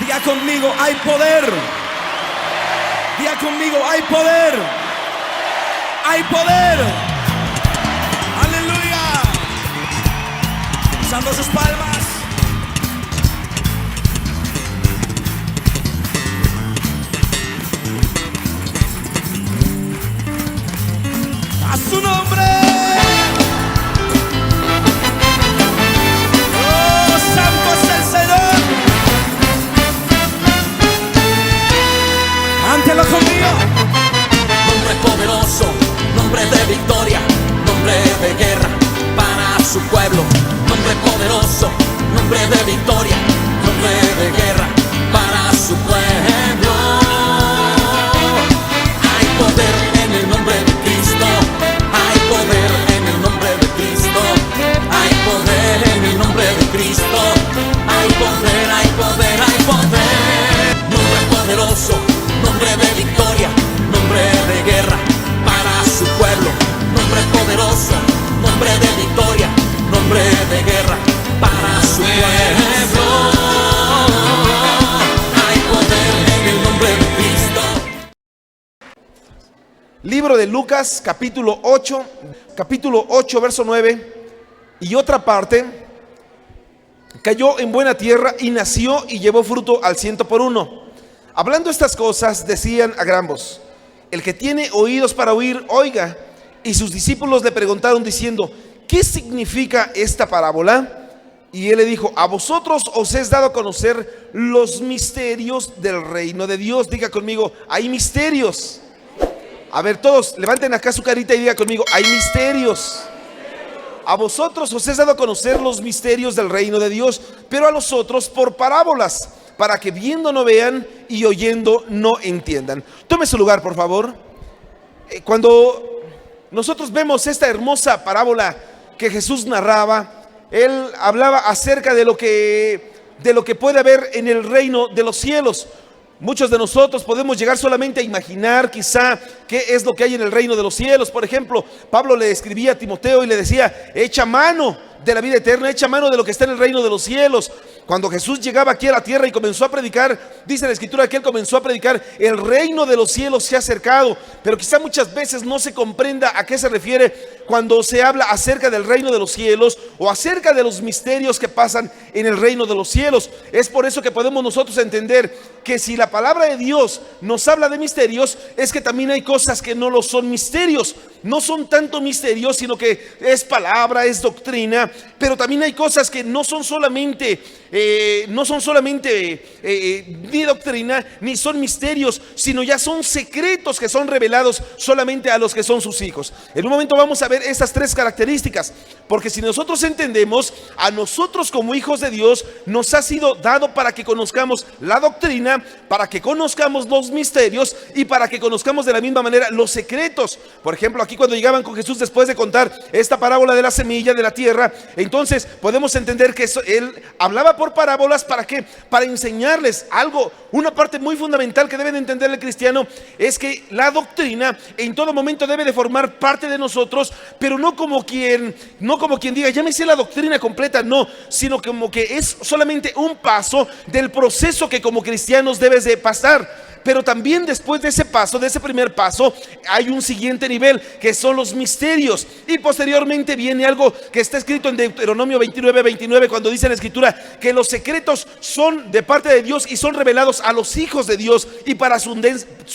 Diga conmigo, hay poder. Diga conmigo, hay poder. Hay poder. Aleluya. Usando sus palmas. A su nombre. Oh, santo es el Señor. Cántelo conmigo. Nombre poderoso, nombre de victoria, nombre de guerra para su pueblo. Nombre poderoso, nombre de victoria, nombre de guerra para su pueblo. Hay poder en el nombre de Cristo. Hay poder en el nombre de Cristo. Hay poder en el nombre de Cristo. Hay poder, hay poder, hay poder. Nombre poderoso, nombre de victoria, nombre de guerra para su pueblo. Nombre poderoso, nombre de victoria, nombre de guerra para su pueblo. Hay poder en el nombre de Cristo. Libro de Lucas, capítulo 8, verso 9. Y otra parte: cayó en buena tierra y nació y llevó fruto al 100%. Hablando estas cosas, decían a gran voz: el que tiene oídos para oír, oiga. Y sus discípulos le preguntaron diciendo: ¿qué significa esta parábola? Y él le dijo: a vosotros os es dado a conocer los misterios del reino de Dios. Diga conmigo: hay misterios. A ver, todos levanten acá su carita y diga conmigo: hay misterios. A vosotros os es dado a conocer los misterios del reino de Dios, pero a los otros por parábolas, para que viendo no vean y oyendo no entiendan. Tome su lugar, por favor. Cuando nosotros vemos esta hermosa parábola que Jesús narraba, Él hablaba acerca de lo que puede haber en el reino de los cielos. Muchos de nosotros podemos llegar solamente a imaginar quizá qué es lo que hay en el reino de los cielos. Por ejemplo, Pablo le escribía a Timoteo y le decía: echa mano de la vida eterna, echa mano de lo que está en el reino de los cielos. Cuando Jesús llegaba aquí a la tierra y comenzó a predicar, dice la escritura que Él comenzó a predicar: el reino de los cielos se ha acercado. Pero quizá muchas veces no se comprenda a qué se refiere cuando se habla acerca del reino de los cielos o acerca de los misterios que pasan en el reino de los cielos. Es por eso que podemos nosotros entender que si la palabra de Dios nos habla de misterios, es que también hay cosas que no lo son misterios. No son tanto misterios, sino que es palabra, es doctrina. Pero también hay cosas que no son solamente ni doctrina ni son misterios, sino ya son secretos que son revelados solamente a los que son sus hijos. En un momento vamos a ver estas tres características, porque si nosotros entendemos, a nosotros como hijos de Dios nos ha sido dado para que conozcamos la doctrina, para que conozcamos los misterios y para que conozcamos de la misma manera los secretos. Por ejemplo, aquí cuando llegaban con Jesús después de contar esta parábola de la semilla de la tierra, entonces podemos entender que Él hablaba por parábolas. ¿Para qué? Para enseñarles algo. Una parte muy fundamental que debe de entender el cristiano es que la doctrina en todo momento debe de formar parte de nosotros, pero no como quien diga: ya me sé la doctrina completa. No, sino como que es solamente un paso del proceso que como cristianos debes de pasar. Pero también después de ese paso, de ese primer paso, hay un siguiente nivel, que son los misterios. Y posteriormente viene algo que está escrito en Deuteronomio 29:29, cuando dice la escritura que los secretos son de parte de Dios y son revelados a los hijos de Dios y para su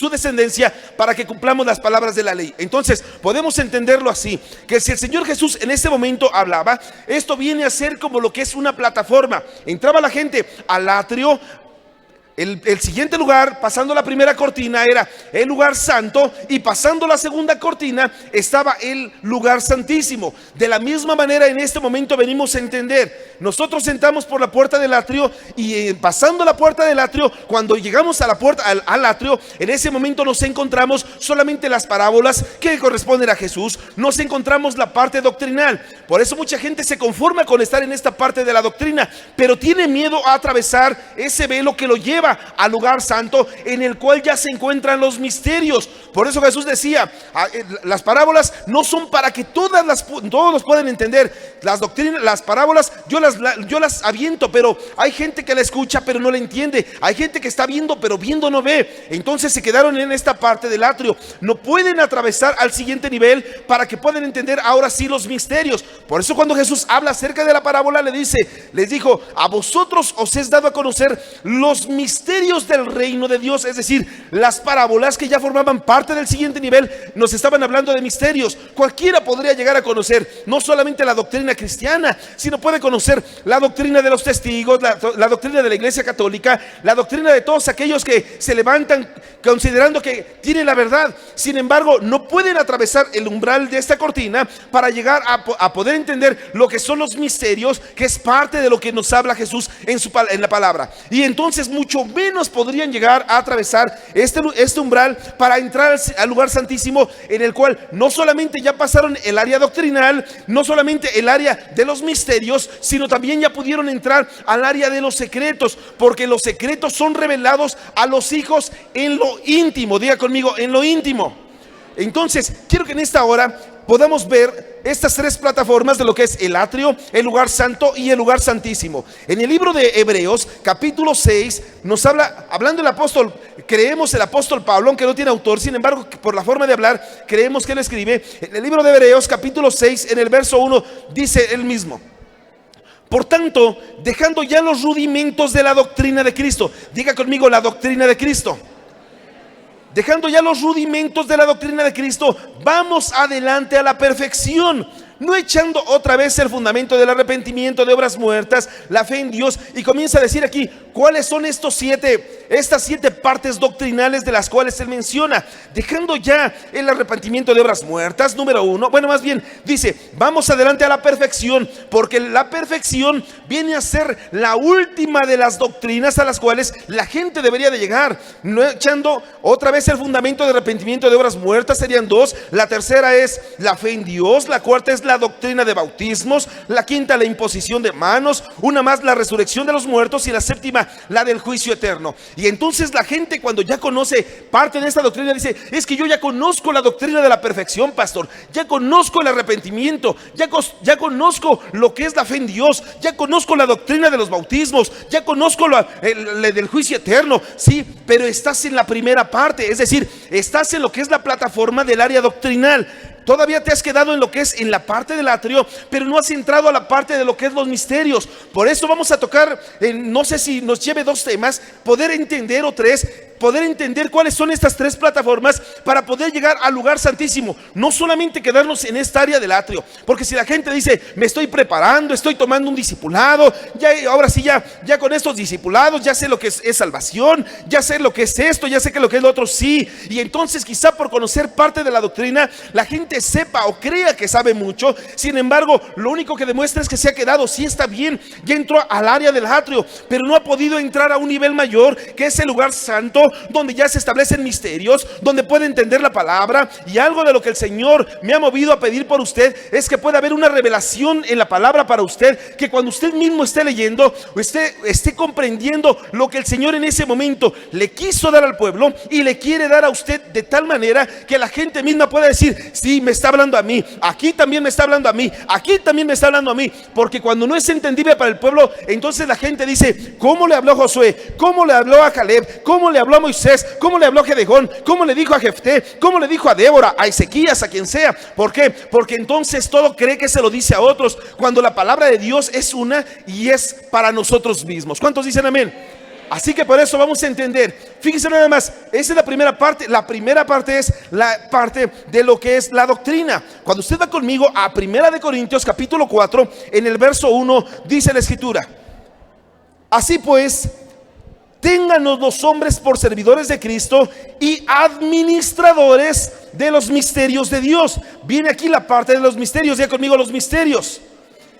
descendencia, para que cumplamos las palabras de la ley. Entonces podemos entenderlo así, que si el Señor Jesús en ese momento hablaba, esto viene a ser como lo que es una plataforma. Entraba la gente al atrio. El siguiente lugar, pasando la primera cortina, era el lugar santo, y pasando la segunda cortina estaba el lugar santísimo. De la misma manera, en este momento venimos a entender: nosotros entramos por la puerta del atrio, y pasando la puerta del atrio, cuando llegamos a la puerta al atrio, en ese momento nos encontramos solamente las parábolas que corresponden a Jesús. Nos encontramos la parte doctrinal. Por eso mucha gente se conforma con estar en esta parte de la doctrina, pero tiene miedo a atravesar ese velo que lo lleva lleva al lugar santo en el cual ya se encuentran los misterios. Por eso Jesús decía, las parábolas no son para que todos los puedan entender. Las doctrinas, las parábolas, yo las aviento, pero hay gente que la escucha pero no la entiende. Hay gente que está viendo pero viendo no ve. Entonces se quedaron en esta parte del atrio. No pueden atravesar al siguiente nivel para que puedan entender ahora sí los misterios. Por eso cuando Jesús habla acerca de la parábola les dijo, a vosotros os es dado a conocer los misterios del reino de Dios. Es decir, las parábolas que ya formaban parte del siguiente nivel nos estaban hablando de misterios. Cualquiera podría llegar a conocer no solamente la doctrina cristiana, sino puede conocer la doctrina de los testigos, la doctrina de la Iglesia Católica, la doctrina de todos aquellos que se levantan considerando que tienen la verdad. Sin embargo, no pueden atravesar el umbral de esta cortina para llegar a poder entender lo que son los misterios, que es parte de lo que nos habla Jesús en la palabra. Y entonces mucho menos podrían llegar a atravesar este umbral para entrar al lugar santísimo, en el cual no solamente ya pasaron el área doctrinal, no solamente el área de los misterios, sino también ya pudieron entrar al área de los secretos, porque los secretos son revelados a los hijos en lo íntimo. Diga conmigo, en lo íntimo. Entonces quiero que en esta hora podamos ver estas tres plataformas de lo que es el atrio, el lugar santo y el lugar santísimo. En el libro de Hebreos capítulo 6 nos habla, hablando el apóstol, creemos el apóstol Pablo, aunque no tiene autor, sin embargo por la forma de hablar creemos que él escribe. En el libro de Hebreos capítulo 6 en el verso 1 dice él mismo: por tanto, dejando ya los rudimentos de la doctrina de Cristo. Diga conmigo, la doctrina de Cristo. Dejando ya los rudimentos de la doctrina de Cristo, vamos adelante a la perfección, no echando otra vez el fundamento del arrepentimiento de obras muertas, la fe en Dios. Y comienza a decir aquí cuáles son estas siete partes doctrinales de las cuales él menciona. Dejando ya el arrepentimiento de obras muertas, número 1. Bueno, más bien dice, vamos adelante a la perfección, porque la perfección viene a ser la última de las doctrinas a las cuales la gente debería de llegar. No echando otra vez el fundamento de arrepentimiento de obras muertas, serían 2. La tercera es la fe en Dios. La cuarta es la doctrina de bautismos. La quinta, la imposición de manos. Una más, la resurrección de los muertos. Y la séptima, la del juicio eterno. Y entonces la gente, cuando ya conoce parte de esta doctrina, dice: es que yo ya conozco la doctrina de la perfección, pastor. Ya conozco el arrepentimiento, ya conozco lo que es la fe en Dios, ya conozco la doctrina de los bautismos, ya conozco del juicio eterno. Sí, pero estás en la primera parte, es decir, estás en lo que es la plataforma del área doctrinal. Todavía te has quedado en lo que es en la parte del atrio, pero no has entrado a la parte de lo que es los misterios. Por eso vamos a tocar, no sé si nos lleve 2 temas, poder entender, o 3, poder entender cuáles son estas 3 plataformas para poder llegar al lugar santísimo. No solamente quedarnos en esta área del atrio, porque si la gente dice: me estoy preparando, estoy tomando un discipulado, ahora sí ya con estos discipulados ya sé lo que es salvación, ya sé lo que es esto, ya sé que lo que es lo otro, sí. Y entonces quizá por conocer parte de la doctrina la gente sepa o crea que sabe mucho. Sin embargo, lo único que demuestra es que se ha quedado, sí está bien, ya entró al área del atrio, pero no ha podido entrar a un nivel mayor, que es el lugar santo, donde ya se establecen misterios, donde puede entender la palabra. Y algo de lo que el Señor me ha movido a pedir por usted es que pueda haber una revelación en la palabra para usted, que cuando usted mismo esté leyendo, usted esté comprendiendo lo que el Señor en ese momento le quiso dar al pueblo y le quiere dar a usted, de tal manera que la gente misma pueda decir: sí, me está hablando a mí, aquí también me está hablando a mí, aquí también me está hablando a mí. Porque cuando no es entendible para el pueblo, entonces la gente dice: ¿cómo le habló a Josué? ¿Cómo le habló a Caleb? ¿Cómo le habló a Moisés? ¿Cómo le habló a Gedeón? ¿Cómo le dijo a Jefté? ¿Cómo le dijo a Débora, a Ezequías, a quien sea? ¿Por qué? Porque entonces todo cree que se lo dice a otros, cuando la palabra de Dios es una y es para nosotros mismos. ¿Cuántos dicen amén? Así que por eso vamos a entender. Fíjense nada más, esa es la primera parte. La primera parte es la parte de lo que es la doctrina. Cuando usted va conmigo a 1 de Corintios capítulo 4, en el verso 1 dice la escritura: así pues, téngannos los hombres por servidores de Cristo y administradores de los misterios de Dios. Viene aquí la parte de los misterios. Ya conmigo, los misterios.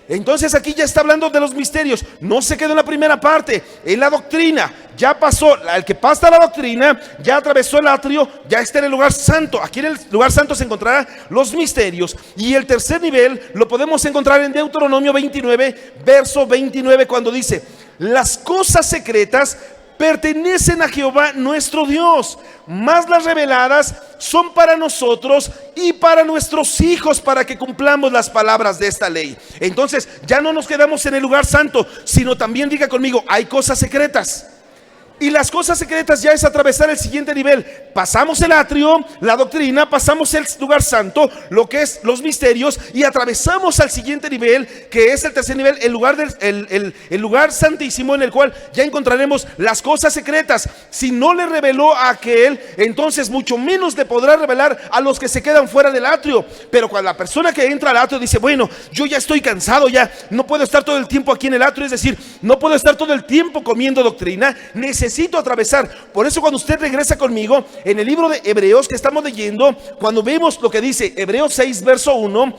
Entonces aquí ya está hablando de los misterios. No se quedó en la primera parte, en la doctrina. Ya pasó, el que pasa la doctrina ya atravesó el atrio, ya está en el lugar santo. Aquí en el lugar santo se encontrarán los misterios. Y el tercer nivel lo podemos encontrar en Deuteronomio 29, verso 29, cuando dice: las cosas secretas pertenecen a Jehová nuestro Dios, mas las reveladas son para nosotros y para nuestros hijos, para que cumplamos las palabras de esta ley. Entonces ya no nos quedamos en el lugar santo, sino también, diga conmigo, hay cosas secretas. Y las cosas secretas ya es atravesar el siguiente nivel. Pasamos el atrio, la doctrina, pasamos el lugar santo, lo que es los misterios, y atravesamos al siguiente nivel, que es el tercer nivel, el lugar santísimo, en el cual ya encontraremos las cosas secretas. Si no le reveló a aquel, entonces mucho menos le podrá revelar a los que se quedan fuera del atrio. Pero cuando la persona que entra al atrio dice, bueno, yo ya estoy cansado, ya no puedo estar todo el tiempo aquí en el atrio, es decir, no puedo estar todo el tiempo comiendo doctrina, necesito atravesar. Por eso cuando usted regresa conmigo en el libro de Hebreos que estamos leyendo, cuando vemos lo que dice Hebreos 6 verso 1,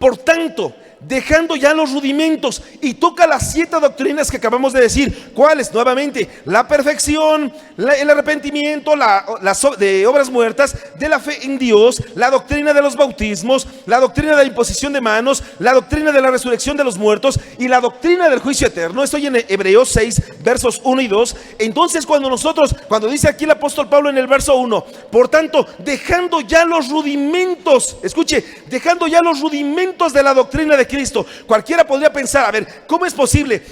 por tanto, dejando ya los rudimentos, y toca las 7 doctrinas que acabamos de decir. ¿Cuáles? Nuevamente, la perfección, el arrepentimiento, de obras muertas, de la fe en Dios, la doctrina de los bautismos, la doctrina de la imposición de manos, la doctrina de la resurrección de los muertos y la doctrina del juicio eterno. Estoy en Hebreos 6 versos 1 y 2. Entonces cuando dice aquí el apóstol Pablo en el verso 1, por tanto, dejando ya los rudimentos, escuche, dejando ya los rudimentos de la doctrina de Cristo. Cualquiera podría pensar, a ver, ¿cómo es posible?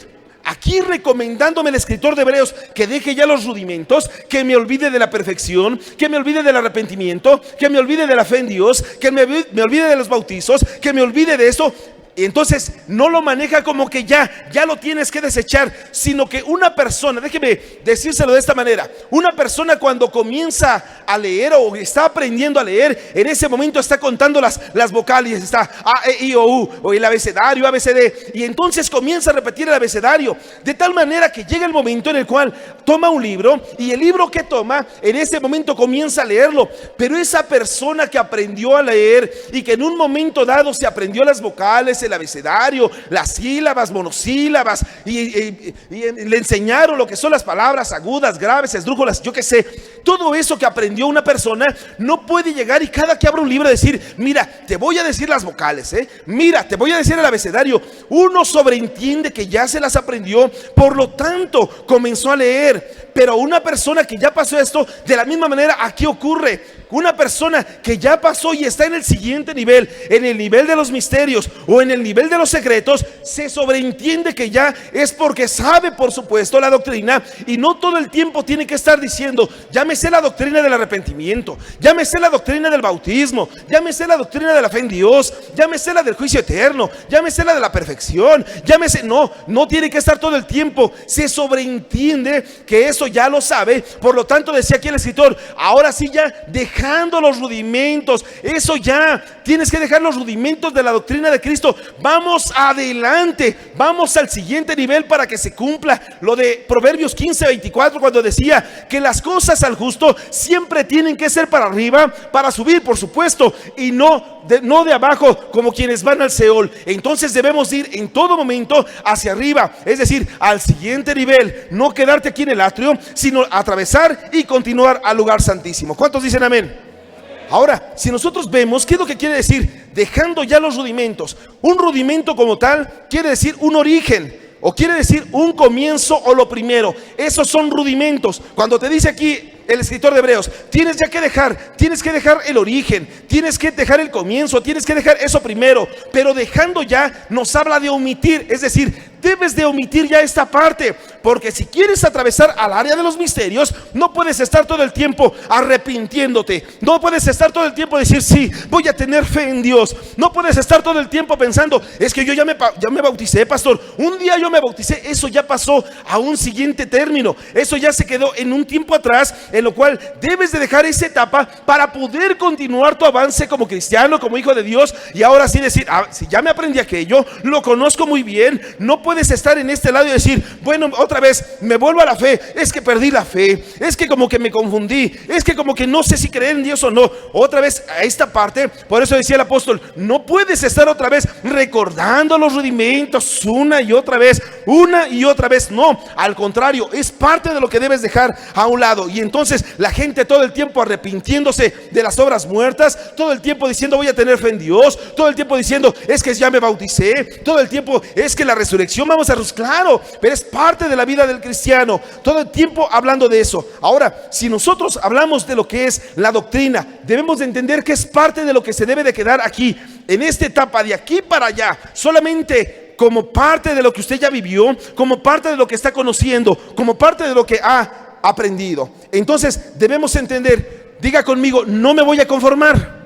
Aquí recomendándome el escritor de Hebreos que deje ya los rudimentos, que me olvide de la perfección, que me olvide del arrepentimiento, que me olvide de la fe en Dios, que me olvide de los bautizos, que me olvide de esto. Y entonces no lo maneja como que ya lo tienes que desechar, sino que una persona, déjeme decírselo de esta manera, una persona cuando comienza a leer o está aprendiendo a leer, en ese momento está contando las vocales, está A, E, I, O, U, o el abecedario, A, B, C, D, y entonces comienza a repetir el abecedario, de tal manera que llega el momento en el cual toma un libro, y el libro que toma, en ese momento comienza a leerlo. Pero esa persona que aprendió a leer y que en un momento dado se aprendió las vocales, el abecedario, las sílabas, monosílabas, y le enseñaron lo que son las palabras agudas, graves, esdrújulas, yo qué sé, todo eso que aprendió una persona, no puede llegar y cada que abra un libro decir, mira, te voy a decir las vocales, mira, te voy a decir el abecedario. Uno sobreentiende que ya se las aprendió, por lo tanto comenzó a leer. Pero una persona que ya pasó esto, de la misma manera aquí ocurre. Una persona que ya pasó y está en el siguiente nivel, en el nivel de los misterios o en el nivel de los secretos, se sobreentiende que ya es porque sabe, por supuesto, la doctrina, y no todo el tiempo tiene que estar diciendo, ya me sé la doctrina del arrepentimiento, ya me sé la doctrina del bautismo, ya me sé la doctrina de la fe en Dios, ya me sé la del juicio eterno, ya me sé la de la perfección, ya me sé. No tiene que estar todo el tiempo. Se sobreentiende que eso ya lo sabe. Por lo tanto, decía aquí el escritor, ahora sí ya dejando los rudimentos, eso ya, tienes que dejar los rudimentos de la doctrina de Cristo. Vamos adelante, vamos al siguiente nivel para que se cumpla lo de Proverbios 15:24, cuando decía que las cosas al justo siempre tienen que ser para arriba, para subir, por supuesto, y no de abajo como quienes van al Seol. Entonces debemos ir en todo momento hacia arriba, es decir, al siguiente nivel, no quedarte aquí en el atrio, sino atravesar y continuar al lugar santísimo. ¿Cuántos dicen amén? Ahora, si nosotros vemos, ¿qué es lo que quiere decir? Dejando ya los rudimentos. Un rudimento como tal quiere decir un origen, o quiere decir un comienzo o lo primero. Esos son rudimentos. Cuando te dice aquí el escritor de Hebreos, tienes que dejar el origen, tienes que dejar el comienzo, tienes que dejar eso primero. Pero dejando ya nos habla de omitir, es decir, debes de omitir ya esta parte, porque si quieres atravesar al área de los misterios, no puedes estar todo el tiempo arrepintiéndote, no puedes estar todo el tiempo decir, sí, voy a tener fe en Dios, no puedes estar todo el tiempo pensando, es que yo ya me bauticé, pastor, un día yo me bauticé. Eso ya pasó a un siguiente término, eso ya se quedó en un tiempo atrás, en lo cual debes de dejar esa etapa para poder continuar tu avance como cristiano, como hijo de Dios. Y ahora sí decir, si ya me aprendí aquello, lo conozco muy bien, no puedes estar en este lado y decir, bueno, otra vez me vuelvo a la fe, es que perdí la fe, es que como que me confundí, es que como que no sé si creer en Dios o no. Otra vez a esta parte, por eso decía el apóstol, no puedes estar otra vez recordando los rudimentos una y otra vez, no, al contrario, es parte de lo que debes dejar a un lado. Y entonces la gente todo el tiempo arrepintiéndose de las obras muertas, todo el tiempo diciendo voy a tener fe en Dios, todo el tiempo diciendo es que ya me bauticé, todo el tiempo es que la resurrección circuncisión, vamos a claro, pero es parte de la vida del cristiano, todo el tiempo hablando de eso. Ahora, si nosotros hablamos de lo que es la doctrina, debemos de entender que es parte de lo que se debe de quedar aquí, en esta etapa, de aquí para allá, solamente como parte de lo que usted ya vivió, como parte de lo que está conociendo, como parte de lo que ha aprendido. Entonces debemos entender, diga conmigo, no me voy a conformar.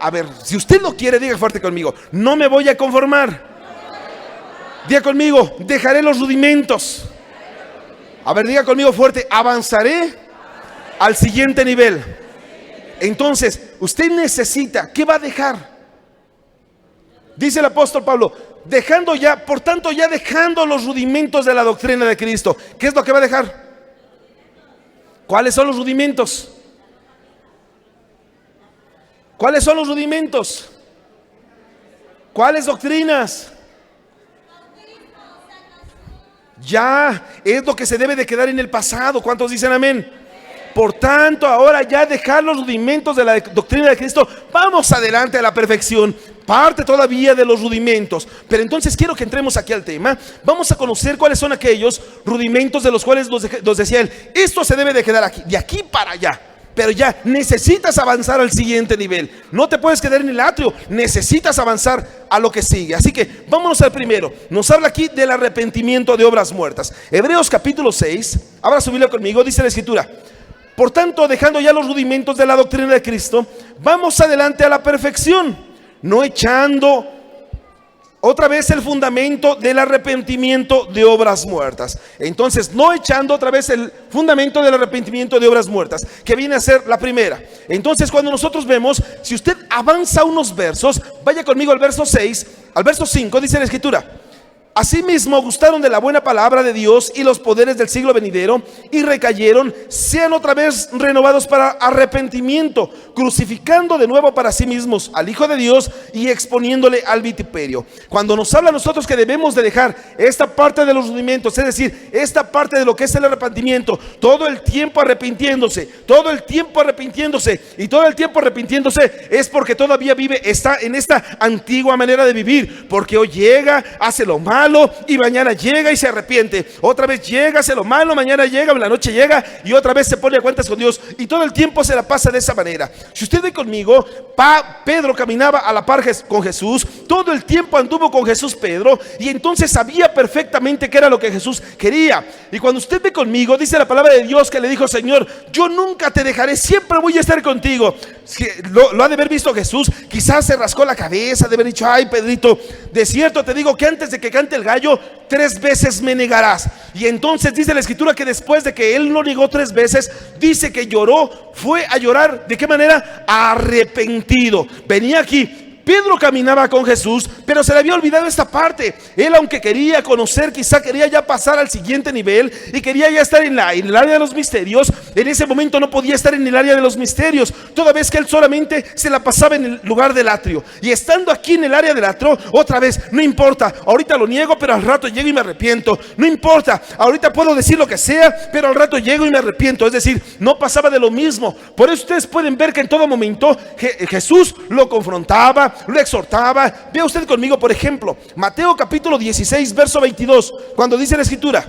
A ver, si usted lo quiere, diga fuerte conmigo, no me voy a conformar. Diga conmigo, dejaré los rudimentos. A ver, diga conmigo fuerte, avanzaré al siguiente nivel. Entonces, usted necesita, ¿qué va a dejar? Dice el apóstol Pablo, dejando ya, por tanto ya dejando los rudimentos de la doctrina de Cristo. ¿Qué es lo que va a dejar? ¿Cuáles son los rudimentos? ¿Cuáles son los rudimentos? ¿Cuáles doctrinas? Ya es lo que se debe de quedar en el pasado. ¿Cuántos dicen amén? Por tanto, ahora ya dejar los rudimentos de la doctrina de Cristo. Vamos adelante a la perfección. Parte todavía de los rudimentos. Pero entonces quiero que entremos aquí al tema. Vamos a conocer cuáles son aquellos rudimentos de los cuales nos decía él. Esto se debe de quedar aquí, de aquí para allá. Pero ya necesitas avanzar al siguiente nivel. No te puedes quedar en el atrio, necesitas avanzar a lo que sigue. Así que vámonos al primero. Nos habla aquí del arrepentimiento de obras muertas. Hebreos capítulo 6, abra su Biblia conmigo, dice la escritura: por tanto, dejando ya los rudimentos de la doctrina de Cristo, vamos adelante a la perfección, no echando otra vez el fundamento del arrepentimiento de obras muertas. Entonces, no echando otra vez el fundamento del arrepentimiento de obras muertas, que viene a ser la primera. Entonces, cuando nosotros vemos, si usted avanza unos versos, vaya conmigo al verso 6, al verso 5, dice la escritura: asimismo gustaron de la buena palabra de Dios y los poderes del siglo venidero, y recayeron, sean otra vez renovados para arrepentimiento, crucificando de nuevo para sí mismos al Hijo de Dios y exponiéndole al vituperio. Cuando nos habla a nosotros que debemos de dejar esta parte de los rudimentos, es decir, esta parte de lo que es el arrepentimiento, todo el tiempo arrepintiéndose, todo el tiempo arrepintiéndose, y todo el tiempo arrepintiéndose es porque todavía está en esta antigua manera de vivir, porque hoy llega, hace lo malo, y mañana llega y se arrepiente, otra vez llega, hace lo malo, mañana llega, en la noche llega y otra vez se pone a cuentas con Dios, y todo el tiempo se la pasa de esa manera. Si usted ve conmigo, Pedro caminaba a la par con Jesús, todo el tiempo anduvo con Jesús Pedro, y entonces sabía perfectamente qué era lo que Jesús quería. Y cuando usted ve conmigo, dice la palabra de Dios que le dijo: Señor, yo nunca te dejaré, siempre voy a estar contigo. Lo ha de haber visto Jesús, quizás se rascó la cabeza, de haber dicho: ay, Pedrito, de cierto te digo que antes de que cante el gallo, 3 veces me negarás. Y entonces dice la escritura que después de que él lo negó 3 veces, dice que lloró, fue a llorar, ¿de qué manera? Arrepentido. Venía aquí, Pedro caminaba con Jesús, pero se le había olvidado esta parte. Él, aunque quería conocer, quizá quería ya pasar al siguiente nivel y quería ya estar en el área de los misterios. En ese momento no podía estar en el área de los misterios, toda vez que él solamente se la pasaba en el lugar del atrio. Y estando aquí en el área del atrio, otra vez, no importa, ahorita lo niego, pero al rato llego y me arrepiento. No importa, ahorita puedo decir lo que sea, pero al rato llego y me arrepiento. Es decir, no pasaba de lo mismo. Por eso ustedes pueden ver que en todo momento Jesús lo confrontaba, lo exhortaba. Vea usted conmigo, por ejemplo, Mateo capítulo 16, verso 22, cuando dice la escritura: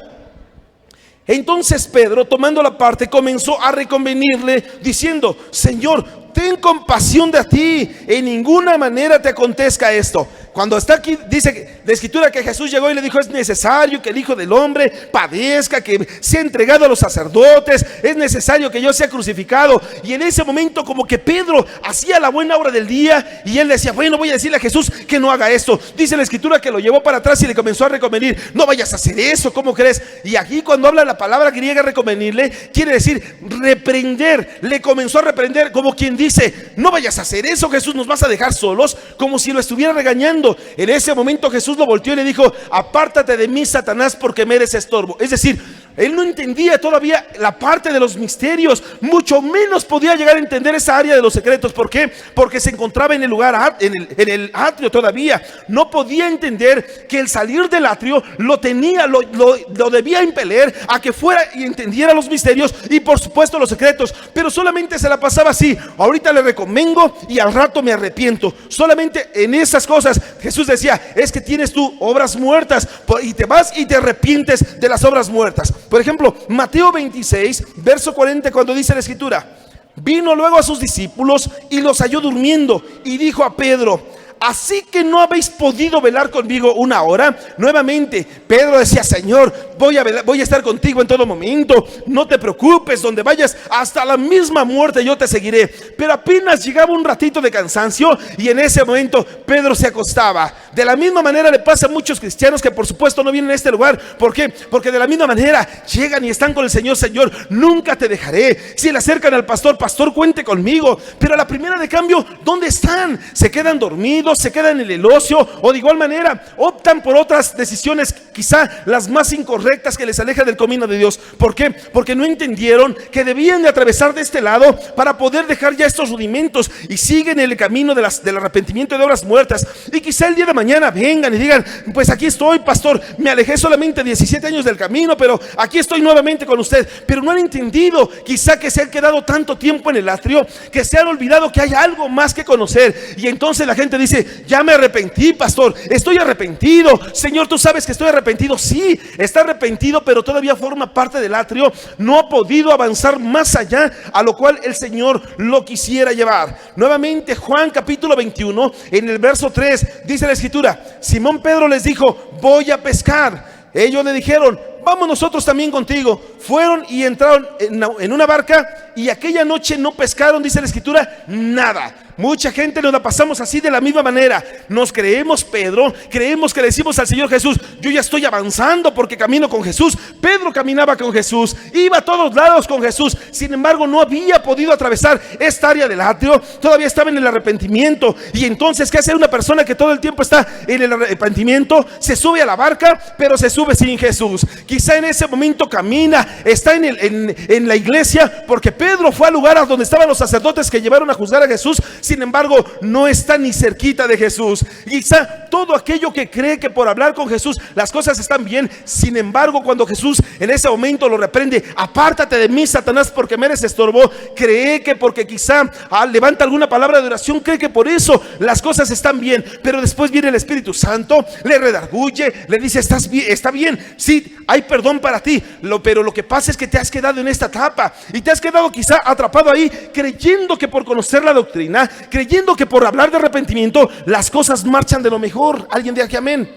entonces Pedro, tomando la parte, comenzó a reconvenirle, diciendo: Señor, ten compasión de ti, en ninguna manera te acontezca esto. Cuando está aquí, dice la escritura que Jesús llegó y le dijo: es necesario que el Hijo del Hombre padezca, que sea entregado a los sacerdotes, es necesario que yo sea crucificado. Y en ese momento, como que Pedro hacía la buena obra del día, y él decía: bueno, voy a decirle a Jesús que no haga esto. Dice la escritura que lo llevó para atrás y le comenzó a reconvenir: no vayas a hacer eso, ¿cómo crees? Y aquí, cuando habla la palabra griega reconvenirle, quiere decir reprender. Le comenzó a reprender, como quien dice: no vayas a hacer eso, Jesús, nos vas a dejar solos, como si lo estuviera regañando. En ese momento Jesús lo volteó y le dijo: apártate de mí, Satanás, porque me eres estorbo. Es decir, Él no entendía todavía la parte de los misterios, mucho menos podía llegar a entender esa área de los secretos. ¿Por qué? Porque se encontraba en el lugar, en el atrio todavía. No podía entender que el salir del atrio lo debía impeler a que fuera y entendiera los misterios y por supuesto los secretos. Pero solamente se la pasaba así: ahorita le reconvengo y al rato me arrepiento. Solamente en esas cosas Jesús decía: es que tienes tú obras muertas y te vas y te arrepientes de las obras muertas. Por ejemplo, Mateo 26, verso 40, cuando dice la escritura: vino luego a sus discípulos y los halló durmiendo, y dijo a Pedro: ¿así que no habéis podido velar conmigo una hora? Nuevamente Pedro decía: Señor, voy a estar contigo en todo momento, no te preocupes, donde vayas hasta la misma muerte yo te seguiré. Pero apenas llegaba un ratito de cansancio y en ese momento Pedro se acostaba. De la misma manera le pasa a muchos cristianos que por supuesto no vienen a este lugar. ¿Por qué? Porque de la misma manera llegan y están con el Señor: Señor, nunca te dejaré. Si le acercan al pastor: pastor, cuente conmigo. Pero a la primera de cambio, ¿dónde están? Se quedan dormidos, se quedan en el ocio, o de igual manera optan por otras decisiones, quizá las más incorrectas, que les alejan del camino de Dios. ¿Por qué? Porque no entendieron que debían de atravesar de este lado para poder dejar ya estos rudimentos, y siguen el camino del arrepentimiento de obras muertas. Y quizá el día de mañana vengan y digan: pues aquí estoy, pastor, me alejé solamente 17 años del camino, pero aquí estoy nuevamente con usted. Pero no han entendido quizá que se han quedado tanto tiempo en el atrio que se han olvidado que hay algo más que conocer. Y entonces la gente dice: ya me arrepentí, pastor, estoy arrepentido. Señor, tú sabes que estoy arrepentido. Sí, está arrepentido, pero todavía forma parte del atrio. No ha podido avanzar más allá a lo cual el Señor lo quisiera llevar. Nuevamente Juan capítulo 21, en el verso 3, dice la escritura: Simón Pedro les dijo: voy a pescar. Ellos le dijeron: vamos nosotros también contigo. Fueron y entraron en una barca, y aquella noche no pescaron, dice la escritura, nada. Mucha gente nos la pasamos así de la misma manera. Nos creemos Pedro, creemos que le decimos al Señor Jesús: yo ya estoy avanzando porque camino con Jesús. Pedro caminaba con Jesús, iba a todos lados con Jesús. Sin embargo, no había podido atravesar esta área del atrio. Todavía estaba en el arrepentimiento. Y entonces, ¿qué hace una persona que todo el tiempo está en el arrepentimiento? Se sube a la barca, pero se sube sin Jesús. Quizá en ese momento camina, está en la iglesia, porque Pedro fue al lugar donde estaban los sacerdotes que llevaron a juzgar a Jesús. Sin embargo, no está ni cerquita de Jesús. Quizá todo aquello que cree que por hablar con Jesús las cosas están bien. Sin embargo, cuando Jesús en ese momento lo reprende: apártate de mí, Satanás, porque me eres estorbo, cree que porque quizá levanta alguna palabra de oración, cree que por eso las cosas están bien. Pero después viene el Espíritu Santo, le redarguye, le dice: estás bien, está bien, sí, hay perdón para ti, pero lo que pasa es que te has quedado en esta etapa y te has quedado quizá atrapado ahí, creyendo que por conocer la doctrina, creyendo que por hablar de arrepentimiento las cosas marchan de lo mejor. Alguien diga que amén.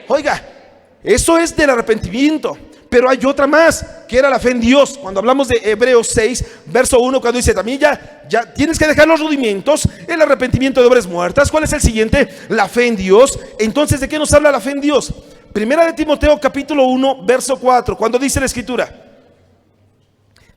Oiga, eso es del arrepentimiento, pero hay otra más, que era la fe en Dios. Cuando hablamos de Hebreos 6, verso 1, cuando dice: también ya tienes que dejar los rudimentos, el arrepentimiento de obras muertas. ¿Cuál es el siguiente? La fe en Dios. Entonces, ¿de qué nos habla la fe en Dios? Primera de Timoteo capítulo 1, verso 4, cuando dice la escritura: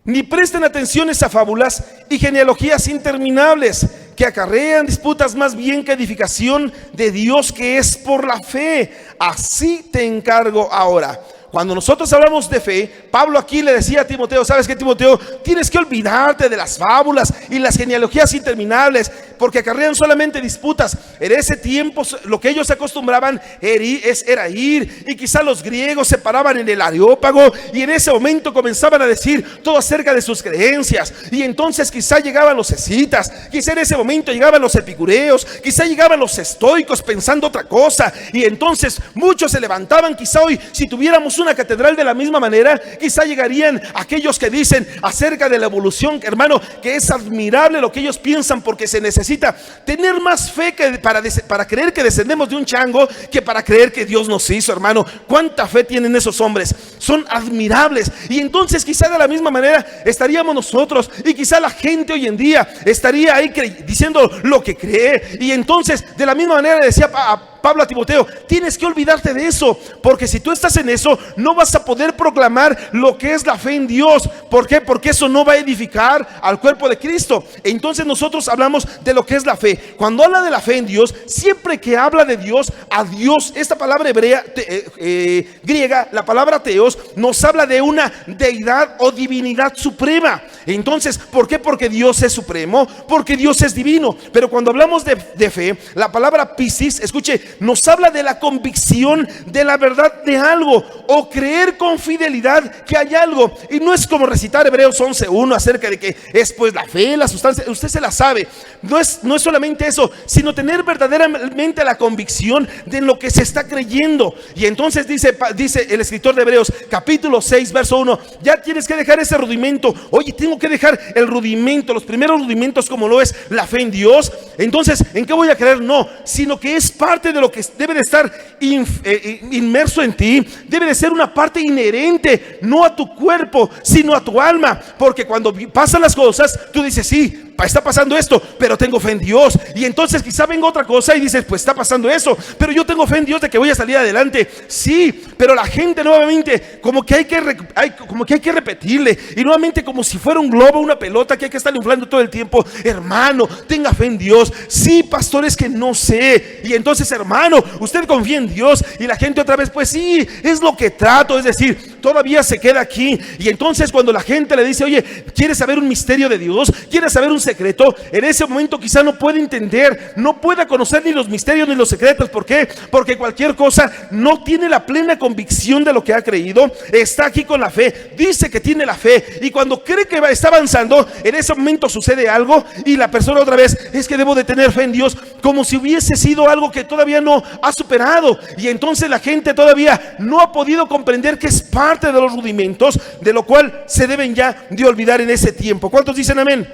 ni presten atenciones a fábulas y genealogías interminables que acarrean disputas, más bien que edificación de Dios, que es por la fe. Así te encargo ahora. Cuando nosotros hablamos de fe, Pablo aquí le decía a Timoteo: ¿sabes qué, Timoteo? Tienes que olvidarte de las fábulas y las genealogías interminables, porque acarrean solamente disputas. En ese tiempo lo que ellos acostumbraban era ir, y quizá los griegos se paraban en el Areópago y en ese momento comenzaban a decir todo acerca de sus creencias. Y entonces quizá llegaban los escitas, quizá en ese momento llegaban los epicureos, quizá llegaban los estoicos pensando otra cosa. Y entonces muchos se levantaban. Quizá hoy, si tuviéramos una catedral de la misma manera, quizá llegarían aquellos que dicen acerca de la evolución, hermano, que es admirable lo que ellos piensan, porque se necesita tener más fe que para creer que descendemos de un chango, que para creer que Dios nos hizo, hermano. ¿Cuánta fe tienen esos hombres? Son admirables. Y entonces quizá de la misma manera estaríamos nosotros, y quizá la gente hoy en día estaría ahí diciendo lo que cree. Y entonces de la misma manera decía Pablo a Timoteo, tienes que olvidarte de eso, porque si tú estás en eso, no vas a poder proclamar lo que es la fe en Dios. ¿Por qué? Porque eso no va a edificar al cuerpo de Cristo. Entonces nosotros hablamos de lo que es la fe. Cuando habla de la fe en Dios, siempre que habla de Dios, a Dios, esta palabra hebrea, griega, la palabra teos, nos habla de una deidad o divinidad suprema. Entonces, ¿por qué? Porque Dios es supremo, porque Dios es divino. Pero cuando hablamos de fe, la palabra piscis, escuche, nos habla de la convicción de la verdad de algo, o creer con fidelidad que hay algo. Y no es como recitar Hebreos 11:1 acerca de que es pues la fe, la sustancia, usted se la sabe. No es solamente eso, sino tener verdaderamente la convicción de lo que se está creyendo. Y entonces dice el escritor de Hebreos capítulo 6 verso 1, ya tienes que dejar ese rudimento. Oye, tengo que dejar el rudimento, los primeros rudimentos, como lo es la fe en Dios. Entonces, ¿en qué voy a creer? No, sino que es parte de lo que debe de estar inmerso en ti. Debe de ser una parte inherente, no a tu cuerpo, sino a tu alma. Porque cuando pasan las cosas, tú dices, sí, está pasando esto, pero tengo fe en Dios. Y entonces quizá venga otra cosa y dices, pues está pasando eso, pero yo tengo fe en Dios de que voy a salir adelante. Sí, pero la gente nuevamente como que hay que repetirle, y nuevamente como si fuera un globo, una pelota que hay que estar inflando todo el tiempo. Hermano, tenga fe en Dios. Sí, pastor, es que no sé. Y entonces, hermano, usted confía en Dios. Y la gente otra vez, pues sí, es lo que trato, es decir, todavía se queda aquí. Y entonces cuando la gente le dice, oye, ¿quieres saber un misterio de Dios? ¿Quieres saber un secreto? En ese momento quizá no puede entender, no pueda conocer ni los misterios ni los secretos. ¿Por qué? Porque cualquier cosa, no tiene la plena convicción de lo que ha creído. Está aquí con la fe, dice que tiene la fe, y cuando cree que está avanzando, en ese momento sucede algo y la persona otra vez, es que debo de tener fe en Dios, como si hubiese sido algo que todavía no ha superado. Y entonces la gente todavía no ha podido comprender que es parte de los rudimentos, de lo cual se deben ya de olvidar en ese tiempo. ¿Cuántos dicen amén?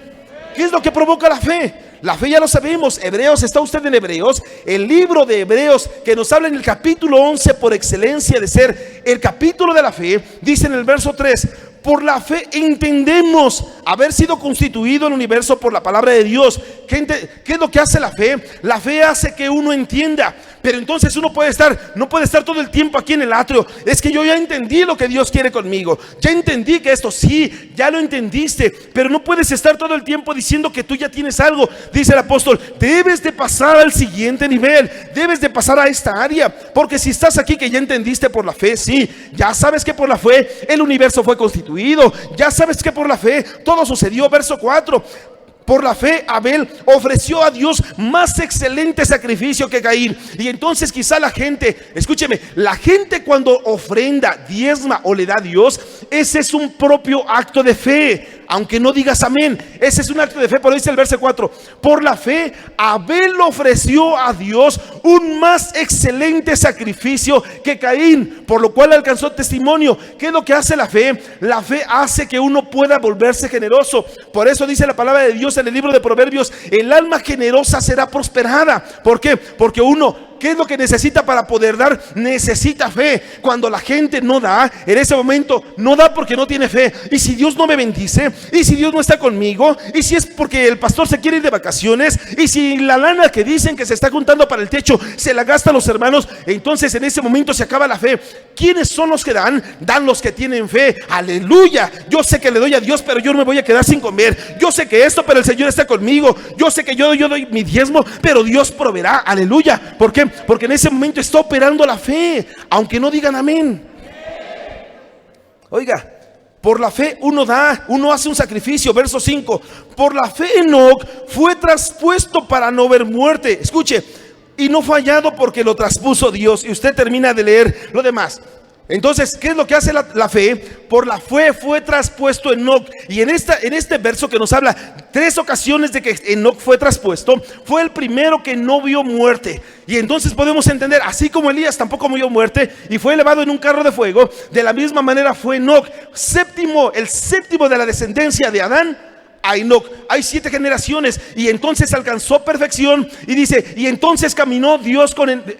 ¿Qué es lo que provoca la fe? La fe ya lo sabemos. Hebreos, está usted en Hebreos, el libro de Hebreos que nos habla en el capítulo 11 por excelencia de ser el capítulo de la fe. Dice en el verso 3, por la fe entendemos haber sido constituido el universo por la palabra de Dios. ¿Qué es lo que hace la fe? La fe hace que uno entienda. Pero entonces uno no puede estar todo el tiempo aquí en el atrio. Es que yo ya entendí lo que Dios quiere conmigo. Ya entendí que esto, sí, ya lo entendiste. Pero no puedes estar todo el tiempo diciendo que tú ya tienes algo. Dice el apóstol, debes de pasar al siguiente nivel. Debes de pasar a esta área. Porque si estás aquí que ya entendiste por la fe, sí, ya sabes que por la fe el universo fue constituido. Ya sabes que por la fe todo sucedió. Verso 4. Por la fe Abel ofreció a Dios más excelente sacrificio que Caín. Y entonces quizá la gente, escúcheme, la gente cuando ofrenda, diezma o le da a Dios, ese es un propio acto de fe. Aunque no digas amén, ese es un acto de fe. Por ahí dice el verso 4, por la fe Abel ofreció a Dios un más excelente sacrificio que Caín, por lo cual alcanzó testimonio. ¿Qué es lo que hace la fe? La fe hace que uno pueda volverse generoso. Por eso dice la palabra de Dios en el libro de Proverbios, el alma generosa será prosperada. ¿Por qué? Porque uno, ¿qué es lo que necesita para poder dar? Necesita fe. Cuando la gente no da, en ese momento no da porque no tiene fe. Y si Dios no me bendice, y si Dios no está conmigo, y si es porque el pastor se quiere ir de vacaciones, y si la lana que dicen que se está juntando para el techo se la gastan los hermanos, entonces en ese momento se acaba la fe. ¿Quiénes son los que dan? Dan los que tienen fe. Aleluya. Yo sé que le doy a Dios, pero yo no me voy a quedar sin comer. Yo sé que esto, pero el Señor está conmigo. Yo sé que yo doy mi diezmo, pero Dios proveerá. Aleluya. ¿Por qué? Porque en ese momento está operando la fe, aunque no digan amén. Oiga, por la fe uno da, uno hace un sacrificio. Verso 5, por la fe Enoc fue traspuesto para no ver muerte. Escuche, y no fue hallado porque lo traspuso Dios. Y usted termina de leer lo demás. Entonces, ¿qué es lo que hace la fe? Por la fe fue traspuesto Enoc. Y en este verso que nos habla 3 ocasiones de que Enoc fue traspuesto, fue el primero que no vio muerte. Y entonces podemos entender, así como Elías tampoco vio muerte y fue elevado en un carro de fuego, de la misma manera fue Enoc, el séptimo de la descendencia de Adán, a Enoc. Hay 7 generaciones y entonces alcanzó perfección y dice, y entonces caminó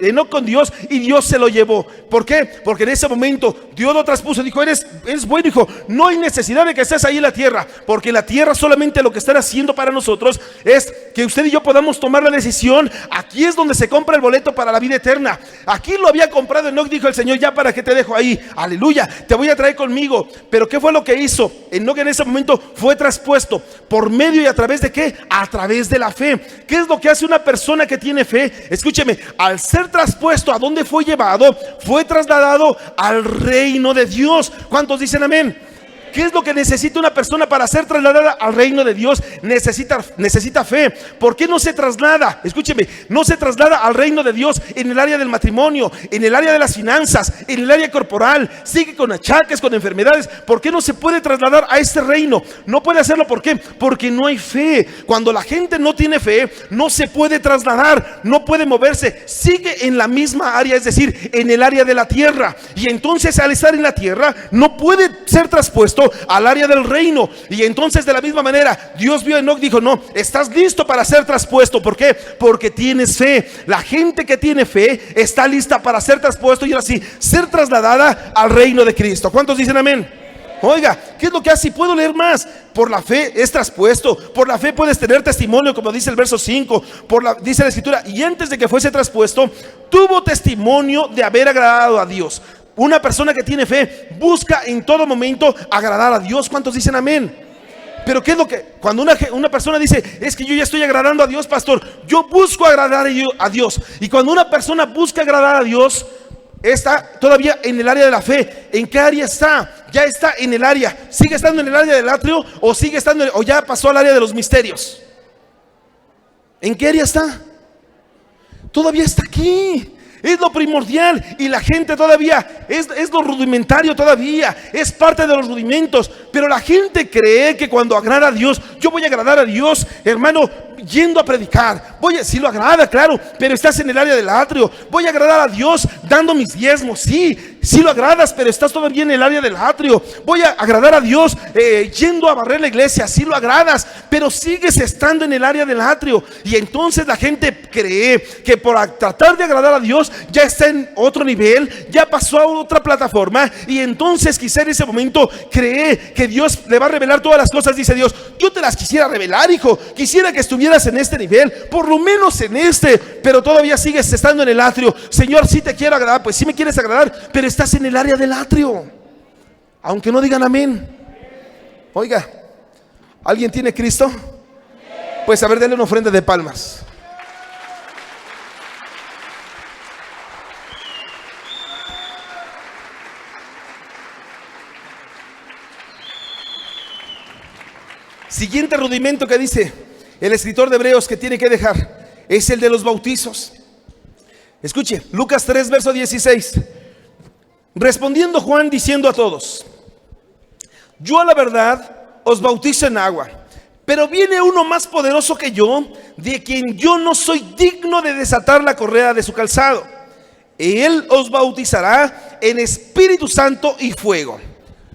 Enoc con Dios y Dios se lo llevó. ¿Por qué? Porque en ese momento Dios lo traspuso, dijo, eres bueno, hijo, no hay necesidad de que estés ahí en la tierra, porque en la tierra solamente lo que están haciendo para nosotros es que usted y yo podamos tomar la decisión. Aquí es donde se compra el boleto para la vida eterna. Aquí lo había comprado Enoc, dijo el Señor, ya para que te dejo ahí, aleluya, te voy a traer conmigo. Pero ¿qué fue lo que hizo? Enoc en ese momento fue traspuesto. ¿Por medio y a través de qué? A través de la fe. ¿Qué es lo que hace una persona que tiene fe? Escúcheme, al ser traspuesto, ¿a dónde fue llevado? Fue trasladado al reino de Dios. ¿Cuántos dicen amén? ¿Qué es lo que necesita una persona para ser trasladada al reino de Dios? Necesita fe. ¿Por qué no se traslada? Escúcheme, no se traslada al reino de Dios en el área del matrimonio, en el área de las finanzas, en el área corporal. Sigue con achaques, con enfermedades. ¿Por qué no se puede trasladar a este reino? No puede hacerlo. ¿Por qué? Porque no hay fe. Cuando la gente no tiene fe, no se puede trasladar, no puede moverse. Sigue en la misma área, es decir, en el área de la tierra. Y entonces al estar en la tierra, no puede ser traspuesto al área del reino. Y entonces de la misma manera Dios vio a Enoc, dijo, no, estás listo para ser traspuesto. ¿Por qué? Porque tienes fe. La gente que tiene fe está lista para ser traspuesto y ahora sí, ser trasladada al reino de Cristo. ¿Cuántos dicen amén? Oiga, ¿qué es lo que hace? Puedo leer más. Por la fe es traspuesto. Por la fe puedes tener testimonio, como dice el verso 5. Dice la escritura, y antes de que fuese traspuesto, tuvo testimonio de haber agradado a Dios. Una persona que tiene fe busca en todo momento agradar a Dios. ¿Cuántos dicen amén? Pero ¿qué es lo que? Cuando una persona dice, es que yo ya estoy agradando a Dios, pastor, yo busco agradar a Dios. Y cuando una persona busca agradar a Dios, está todavía en el área de la fe. ¿En qué área está? Ya está en el área. ¿Sigue estando en el área del atrio o sigue estando o ya pasó al área de los misterios? ¿En qué área está? Todavía está aquí. Es lo primordial y la gente todavía es lo rudimentario, todavía es parte de los rudimentos. Pero la gente cree que cuando agrada a Dios, yo voy a agradar a Dios, hermano, yendo a predicar. Si lo agrada, claro, pero estás en el área del atrio. Voy a agradar a Dios dando mis diezmos, sí lo agradas, pero estás todavía en el área del atrio. Voy a agradar a Dios yendo a barrer la iglesia, sí lo agradas, pero sigues estando en el área del atrio. Y entonces la gente cree que por tratar de agradar a Dios ya está en otro nivel, ya pasó a otra plataforma, y entonces quizá en ese momento cree que Dios le va a revelar todas las cosas. Dice Dios, yo te las quisiera revelar, hijo, quisiera que estuvieras en este nivel, por lo menos en este, pero todavía sigues estando en el atrio. Señor, si te quiero agradar, pues si me quieres agradar, pero estás en el área del atrio, aunque no digan amén. Oiga, ¿alguien tiene Cristo? Pues a ver, denle una ofrenda de palmas. Siguiente rudimento que dice el escritor de Hebreos que tiene que dejar es el de los bautizos. Escuche, Lucas 3, verso 16. Respondiendo Juan diciendo a todos, yo a la verdad os bautizo en agua, pero viene uno más poderoso que yo, de quien yo no soy digno de desatar la correa de su calzado. Él os bautizará en Espíritu Santo y fuego.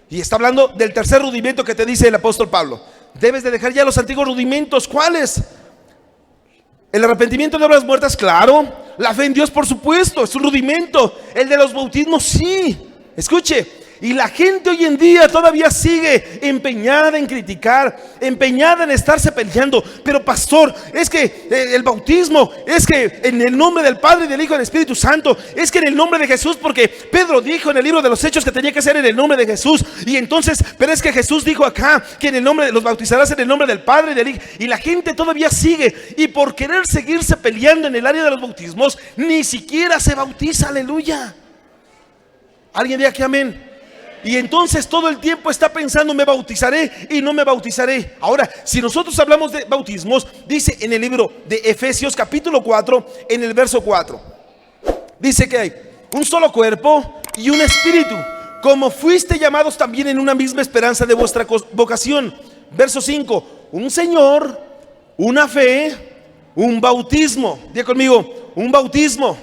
Y está hablando del tercer rudimento que te dice el apóstol Pablo. Debes de dejar ya los antiguos rudimentos. ¿Cuáles? El arrepentimiento de obras muertas, claro. La fe en Dios, por supuesto, es un rudimento. El de los bautismos, sí. Escuche, y la gente hoy en día todavía sigue empeñada en criticar, empeñada en estarse peleando. Pero pastor, es que el bautismo, es que en el nombre del Padre, del Hijo y del Espíritu Santo, es que en el nombre de Jesús, porque Pedro dijo en el libro de los Hechos que tenía que ser en el nombre de Jesús. Y entonces, pero es que Jesús dijo acá que en el nombre, los bautizarás en el nombre del Padre y del Hijo. Y la gente todavía sigue, y por querer seguirse peleando en el área de los bautismos, ni siquiera se bautiza. Aleluya. ¿Alguien diga que amén? Y entonces todo el tiempo está pensando, me bautizaré y no me bautizaré. Ahora, si nosotros hablamos de bautismos, dice en el libro de Efesios capítulo 4, en el verso 4, dice que hay un solo cuerpo y un espíritu, como fuiste llamados también en una misma esperanza de vuestra vocación. Verso 5, un Señor, una fe, un bautismo. Diga conmigo, un bautismo.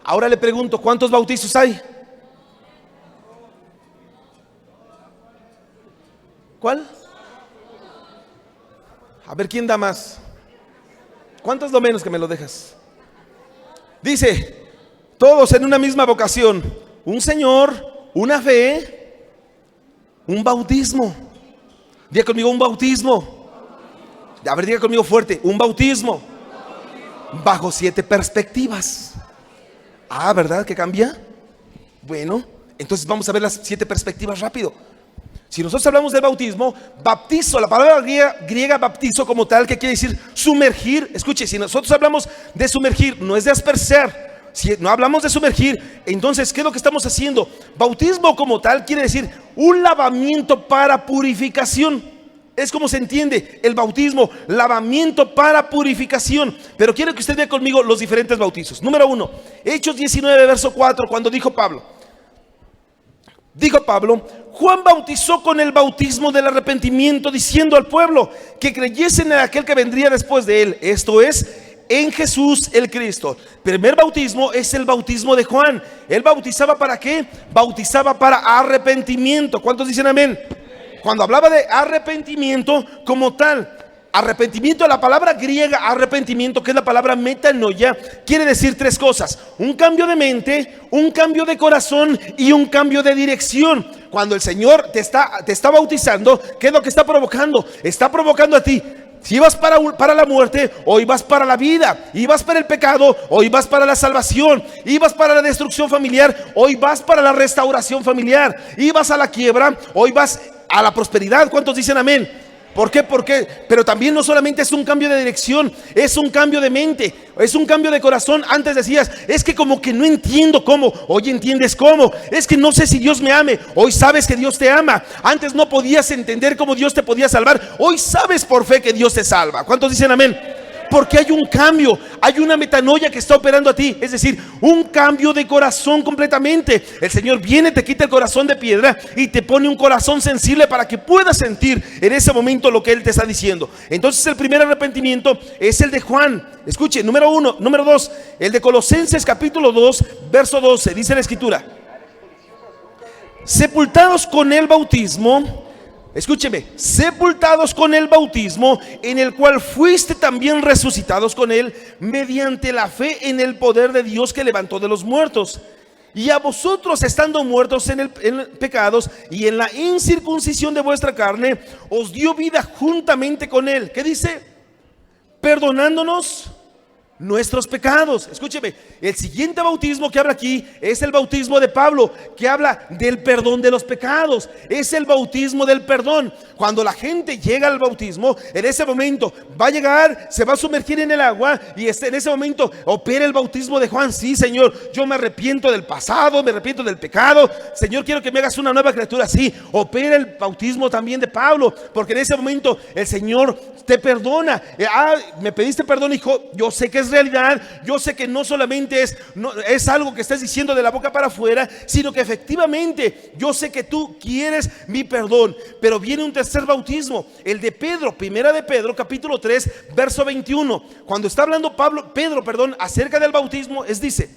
Ahora le pregunto, ¿cuántos bautizos hay? ¿Cuál? A ver, ¿quién da más? ¿Cuánto es lo menos que me lo dejas? Dice, todos en una misma vocación, un Señor, una fe, un bautismo. Diga conmigo, un bautismo. A ver, diga conmigo fuerte, un bautismo. Bajo 7 perspectivas. Ah, ¿verdad que cambia? Bueno, entonces vamos a ver las 7 perspectivas rápido. Si nosotros hablamos del bautismo, baptizo, la palabra griega baptizo como tal, que quiere decir sumergir. Escuche, si nosotros hablamos de sumergir, no es de asperser. Si no hablamos de sumergir, entonces, ¿qué es lo que estamos haciendo? Bautismo como tal quiere decir un lavamiento para purificación. Es como se entiende el bautismo, lavamiento para purificación. Pero quiero que usted vea conmigo los diferentes bautizos. Número 1, Hechos 19, verso 4, cuando dijo Pablo, Juan bautizó con el bautismo del arrepentimiento, diciendo al pueblo que creyesen en aquel que vendría después de él, esto es, en Jesús el Cristo. Primer bautismo es el bautismo de Juan. Él bautizaba ¿para qué? Bautizaba para arrepentimiento. ¿Cuántos dicen amén? Cuando hablaba de arrepentimiento como tal, arrepentimiento, la palabra griega arrepentimiento, que es la palabra metanoia, quiere decir 3 cosas: un cambio de mente, un cambio de corazón y un cambio de dirección. Cuando el Señor te está bautizando, ¿qué es lo que está provocando? Está provocando a ti. Si ibas para la muerte, hoy vas para la vida. Ibas para el pecado, hoy vas para la salvación. Ibas para la destrucción familiar, hoy vas para la restauración familiar. Ibas a la quiebra, hoy vas a la prosperidad. ¿Cuántos dicen amén? ¿Por qué? Pero también no solamente es un cambio de dirección, es un cambio de mente, es un cambio de corazón. Antes decías, es que como que no entiendo cómo. Hoy entiendes cómo. Es que no sé si Dios me ame. Hoy sabes que Dios te ama. Antes no podías entender cómo Dios te podía salvar. Hoy sabes por fe que Dios te salva. ¿Cuántos dicen amén? Porque hay un cambio, hay una metanoia que está operando a ti. Es decir, un cambio de corazón completamente. El Señor viene, te quita el corazón de piedra y te pone un corazón sensible para que puedas sentir en ese momento lo que Él te está diciendo. Entonces el primer arrepentimiento es el de Juan. Escuche, número 1. Número 2, el de Colosenses capítulo 2, verso 12. Dice la Escritura: sepultados con el bautismo. Escúcheme, sepultados con el bautismo, en el cual fuiste también resucitados con él, mediante la fe en el poder de Dios que levantó de los muertos. Y a vosotros, estando muertos en pecados y en la incircuncisión de vuestra carne, os dio vida juntamente con él. ¿Qué dice? Perdonándonos nuestros pecados. Escúcheme, el siguiente bautismo que habla aquí es el bautismo de Pablo, que habla del perdón de los pecados. Es el bautismo del perdón. Cuando la gente llega al bautismo, en ese momento va a llegar, se va a sumergir en el agua, y en ese momento opera el bautismo de Juan. Sí, Señor, yo me arrepiento del pasado, me arrepiento del pecado. Señor, quiero que me hagas una nueva criatura. Sí, opera el bautismo también de Pablo, porque en ese momento el Señor te perdona. Me pediste perdón, hijo. Yo sé que es realidad. Yo sé que no solamente es algo que estás diciendo de la boca para afuera, sino que efectivamente yo sé que tú quieres mi perdón. Pero viene un tercer bautismo, el de Pedro, primera de Pedro capítulo 3, verso 21. Cuando está hablando Pedro, acerca del bautismo, dice: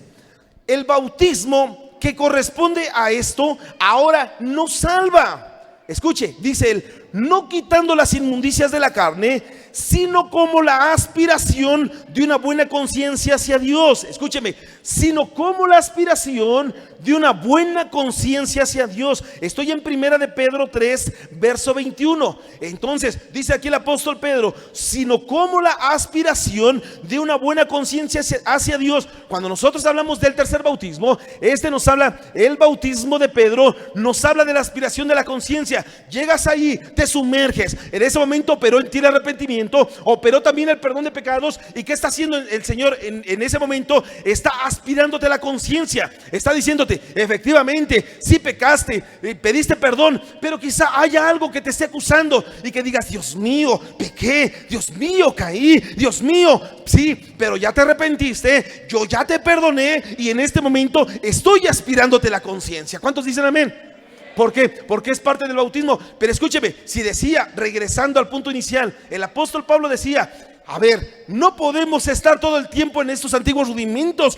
el bautismo que corresponde a esto ahora no salva. Escuche, dice él, no quitando las inmundicias de la carne, sino como la aspiración de una buena conciencia hacia Dios. Escúcheme, sino como la aspiración de una buena conciencia hacia Dios. Estoy en primera de Pedro 3, verso 21. Entonces, dice aquí el apóstol Pedro, sino como la aspiración de una buena conciencia hacia Dios. Cuando nosotros hablamos del tercer bautismo, nos habla, el bautismo de Pedro nos habla de la aspiración de la conciencia. Llegas ahí, te sumerges. En ese momento operó en ti el arrepentimiento, operó también el perdón de pecados. ¿Y qué está haciendo el Señor en ese momento? Está aspirándote la conciencia. Está diciéndote, efectivamente, sí pecaste, pediste perdón, pero quizá haya algo que te esté acusando y que digas, Dios mío, pequé, Dios mío, caí, Dios mío, sí, pero ya te arrepentiste, yo ya te perdoné y en este momento estoy aspirándote la conciencia. ¿Cuántos dicen amén? ¿Por qué? Porque es parte del bautismo. Pero escúcheme, si decía, regresando al punto inicial, el apóstol Pablo decía A ver, no podemos estar todo el tiempo en estos antiguos rudimentos.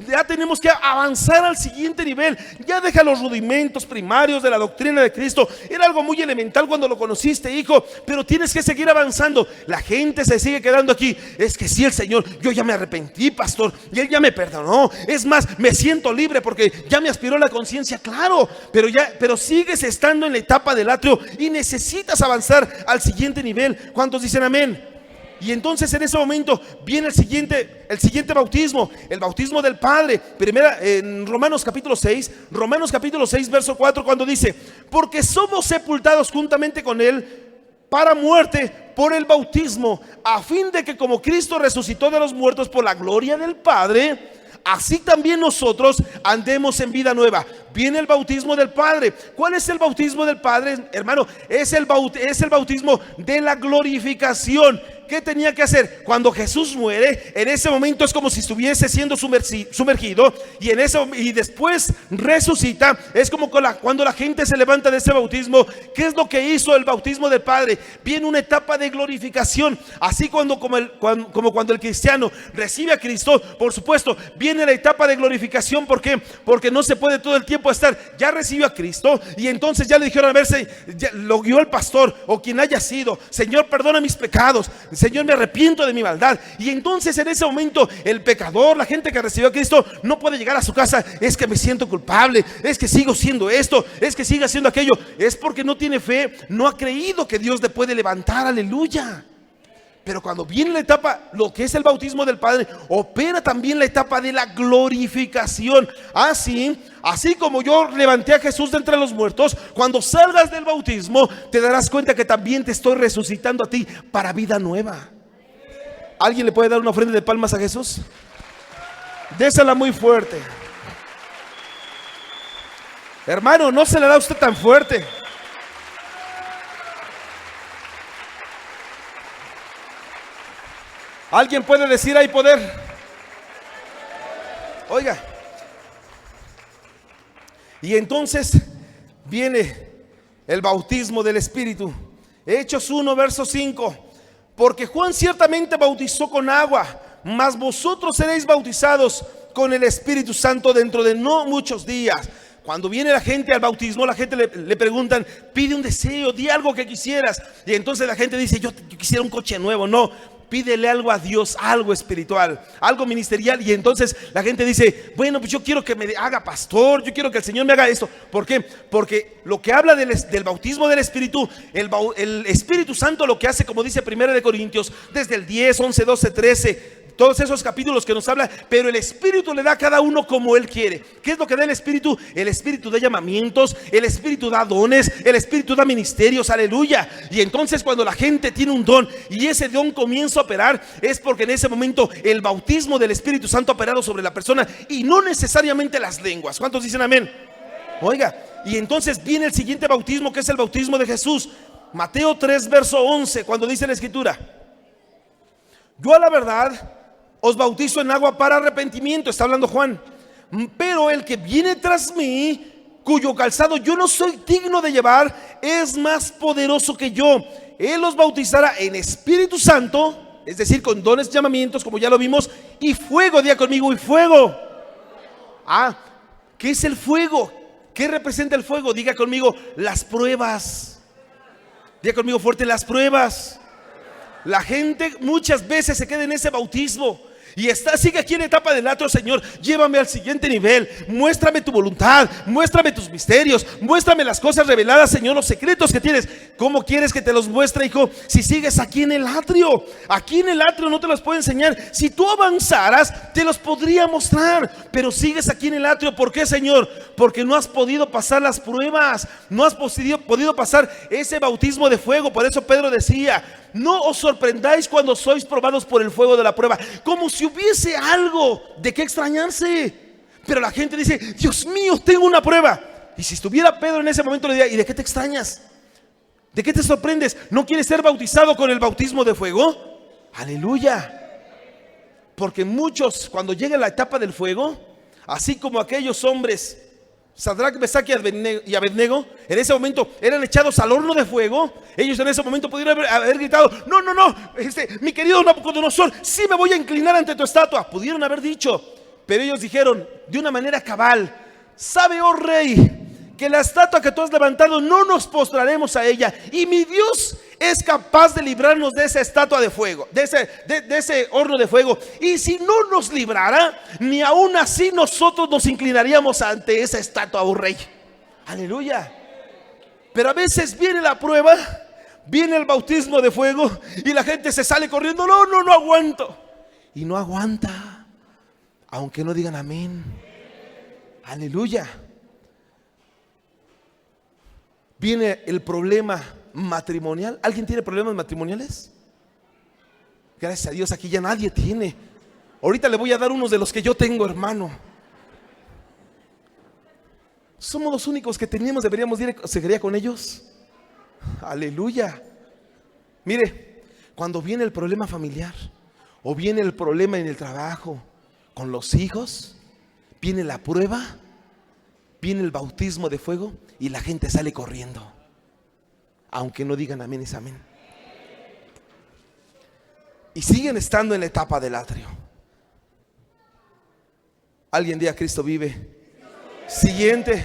Ya tenemos que avanzar al siguiente nivel. Ya deja los rudimentos primarios de la doctrina de Cristo. Era algo muy elemental cuando lo conociste, hijo, pero tienes que seguir avanzando. La gente se sigue quedando aquí. Es que sí, el Señor, yo ya me arrepentí, pastor, y Él ya me perdonó. Es más, me siento libre porque ya me aspiró la conciencia. Claro, pero sigues estando en la etapa del atrio y necesitas avanzar al siguiente nivel. ¿Cuántos dicen amén? Y entonces en ese momento viene el siguiente bautismo, el bautismo del Padre. Primera, en Romanos capítulo 6 verso 4, cuando dice: porque somos sepultados juntamente con Él para muerte por el bautismo, a fin de que como Cristo resucitó de los muertos por la gloria del Padre, así también nosotros andemos en vida nueva. Viene el bautismo del Padre. ¿Cuál es el bautismo del Padre, hermano? Es el bautismo de la glorificación. ¿Qué tenía que hacer? Cuando Jesús muere, en ese momento es como si estuviese siendo sumergido, y después resucita. Es como cuando la gente se levanta de ese bautismo. ¿Qué es lo que hizo el bautismo del Padre? Viene una etapa de glorificación. Así como cuando el cristiano recibe a Cristo, por supuesto, viene la etapa de glorificación. ¿Por qué? Porque no se puede todo el tiempo estar. Ya recibió a Cristo y entonces ya le dijeron a verse, lo guió el pastor o quien haya sido: Señor, perdona mis pecados, Señor, me arrepiento de mi maldad. Y entonces en ese momento el pecador, la gente que recibió a Cristo, no puede llegar a su casa: es que me siento culpable, es que sigo siendo esto, es que sigo haciendo aquello. Es porque no tiene fe, no ha creído que Dios le puede levantar. Aleluya. Pero cuando viene la etapa, lo que es el bautismo del Padre, opera también la etapa de la glorificación. Así como yo levanté a Jesús de entre los muertos, cuando salgas del bautismo te darás cuenta que también te estoy resucitando a ti para vida nueva. ¿Alguien le puede dar una ofrenda de palmas a Jesús? Désela muy fuerte. Hermano, no se la da usted tan fuerte. ¿Alguien puede decir hay poder? Oiga. Y entonces viene el bautismo del Espíritu. Hechos 1 verso 5. Porque Juan ciertamente bautizó con agua, mas vosotros seréis bautizados con el Espíritu Santo dentro de no muchos días. Cuando viene la gente al bautismo, la gente le preguntan: pide un deseo, di algo que quisieras. Y entonces la gente dice: yo quisiera un coche nuevo. No, pídele algo a Dios, algo espiritual, algo ministerial. Y entonces la gente dice: bueno, pues yo quiero que me haga pastor, yo quiero que el Señor me haga esto. ¿Por qué? Porque lo que habla del bautismo del Espíritu, el Espíritu Santo lo que hace, como dice 1 Corintios, desde el 10, 11, 12, 13, todos esos capítulos que nos habla, pero el Espíritu le da a cada uno como Él quiere. ¿Qué es lo que da el Espíritu? El Espíritu da llamamientos, el Espíritu da dones, el Espíritu da ministerios. Aleluya. Y entonces cuando la gente tiene un don y ese don comienza a operar, es porque en ese momento el bautismo del Espíritu Santo ha operado sobre la persona, y no necesariamente las lenguas. ¿Cuántos dicen amén? Oiga, y entonces viene el siguiente bautismo, que es el bautismo de Jesús. Mateo 3 verso 11, cuando dice la Escritura: yo a la verdad os bautizo en agua para arrepentimiento. Está hablando Juan. Pero el que viene tras mí, cuyo calzado yo no soy digno de llevar, es más poderoso que yo. Él os bautizará en Espíritu Santo, es decir, con dones, llamamientos, como ya lo vimos, y fuego. Diga conmigo: y fuego. ¿Qué es el fuego? ¿Qué representa el fuego? Diga conmigo: las pruebas. Diga conmigo fuerte: las pruebas. La gente muchas veces se queda en ese bautismo y sigue aquí en la etapa del atrio. Señor, llévame al siguiente nivel, muéstrame tu voluntad, muéstrame tus misterios, muéstrame las cosas reveladas, Señor, los secretos que tienes. ¿Cómo quieres que te los muestre, hijo, si sigues aquí en el atrio? Aquí en el atrio no te los puedo enseñar. Si tú avanzaras, te los podría mostrar, pero sigues aquí en el atrio. ¿Por qué, Señor? Porque no has podido pasar las pruebas, no has podido pasar ese bautismo de fuego. Por eso Pedro decía: no os sorprendáis cuando sois probados por el fuego de la prueba, como si hubiese algo de qué extrañarse. Pero la gente dice: Dios mío, tengo una prueba. Y si estuviera Pedro en ese momento, le diría: ¿y de qué te extrañas? ¿De qué te sorprendes? ¿No quieres ser bautizado con el bautismo de fuego? Aleluya. Porque muchos, cuando llega la etapa del fuego, así como aquellos hombres Sadrac, Mesach y Abednego en ese momento eran echados al horno de fuego. Ellos en ese momento pudieron haber gritado: no, mi querido Nabucodonosor, sí me voy a inclinar ante tu estatua. Pudieron haber dicho, pero ellos dijeron de una manera cabal: sabe, oh rey, que la estatua que tú has levantado no nos postraremos a ella, y mi Dios es capaz de librarnos de esa estatua de fuego, de ese horno de fuego. Y si no nos librara, ni aún así nosotros nos inclinaríamos ante esa estatua, oh rey. Aleluya. Pero a veces viene la prueba, viene el bautismo de fuego, y la gente se sale corriendo: no aguanto. Y no aguanta, aunque no digan amén. Aleluya. Viene el problema matrimonial. ¿Alguien tiene problemas matrimoniales? Gracias a Dios, aquí ya nadie tiene. Ahorita le voy a dar unos de los que yo tengo, hermano. Somos los únicos que teníamos. Deberíamos ir a consejería con ellos. Aleluya. Mire, cuando viene el problema familiar, o viene el problema en el trabajo, con los hijos, viene la prueba, viene el bautismo de fuego, y la gente sale corriendo, aunque no digan amén es amén. Y siguen estando en la etapa del atrio. Alguien diga: Cristo vive. Siguiente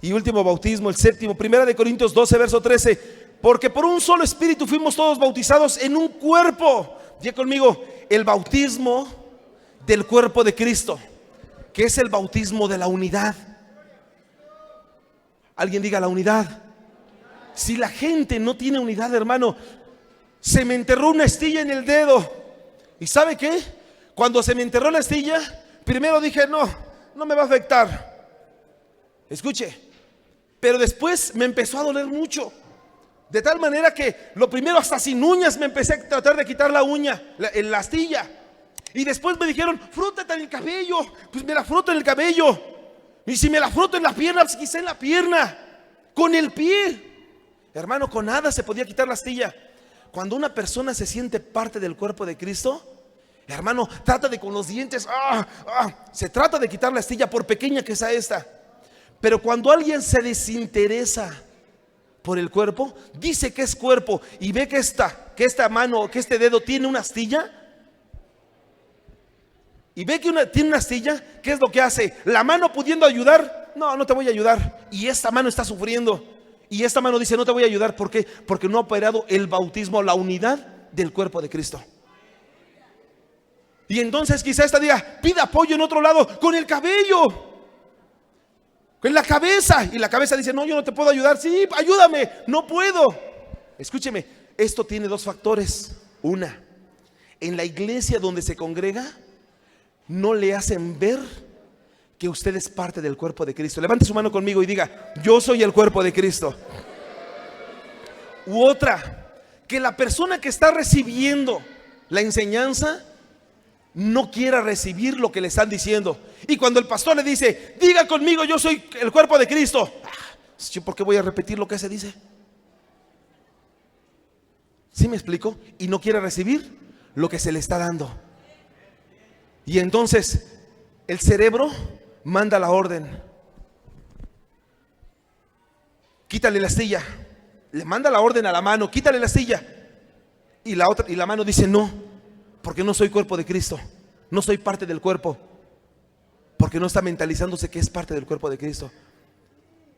y último bautismo, el séptimo, 1 Corintios 12, verso 13. Porque por un solo espíritu fuimos todos bautizados en un cuerpo. Diga conmigo: el bautismo del cuerpo de Cristo, que es el bautismo de la unidad. Alguien diga: la unidad. Si la gente no tiene unidad, hermano, se me enterró una astilla en el dedo. ¿Y sabe qué? Cuando se me enterró la astilla, primero dije: no me va a afectar. Escuche, pero después me empezó a doler mucho, de tal manera que lo primero, hasta sin uñas, me empecé a tratar de quitar la uña, la astilla. Y después me dijeron: frótate en el cabello. Pues me la froto en el cabello. Y si me la froto en la pierna, pues quizá en la pierna, con el pie. Hermano, con nada se podía quitar la astilla. Cuando una persona se siente parte del cuerpo de Cristo, hermano, trata de con los dientes, se trata de quitar la astilla, por pequeña que sea esta. Pero cuando alguien se desinteresa por el cuerpo, dice que es cuerpo, y ve que esta mano, que este dedo tiene una astilla, y ve que tiene una astilla, ¿qué es lo que hace? La mano pudiendo ayudar: no te voy a ayudar. Y esta mano está sufriendo, y esta mano dice: no te voy a ayudar. ¿Por qué? Porque no ha operado el bautismo, la unidad del cuerpo de Cristo. Y entonces quizá esta diga: pida apoyo en otro lado, con el cabello, en la cabeza. Y la cabeza dice: no, yo no te puedo ayudar. Sí, ayúdame, no puedo. Escúcheme, esto tiene dos factores. Una, en la iglesia donde se congrega, no le hacen ver que usted es parte del cuerpo de Cristo. Levante su mano conmigo y diga: yo soy el cuerpo de Cristo. U otra, que la persona que está recibiendo la enseñanza no quiera recibir lo que le están diciendo. Y cuando el pastor le dice: diga conmigo, yo soy el cuerpo de Cristo, ¿yo por qué voy a repetir lo que se dice? ¿Sí me explico? Y no quiere recibir lo que se le está dando. Y entonces el cerebro manda la orden: quítale la astilla. Le manda la orden a la mano: quítale la astilla. Y la mano dice: no, porque no soy cuerpo de Cristo, no soy parte del cuerpo, porque no está mentalizándose que es parte del cuerpo de Cristo.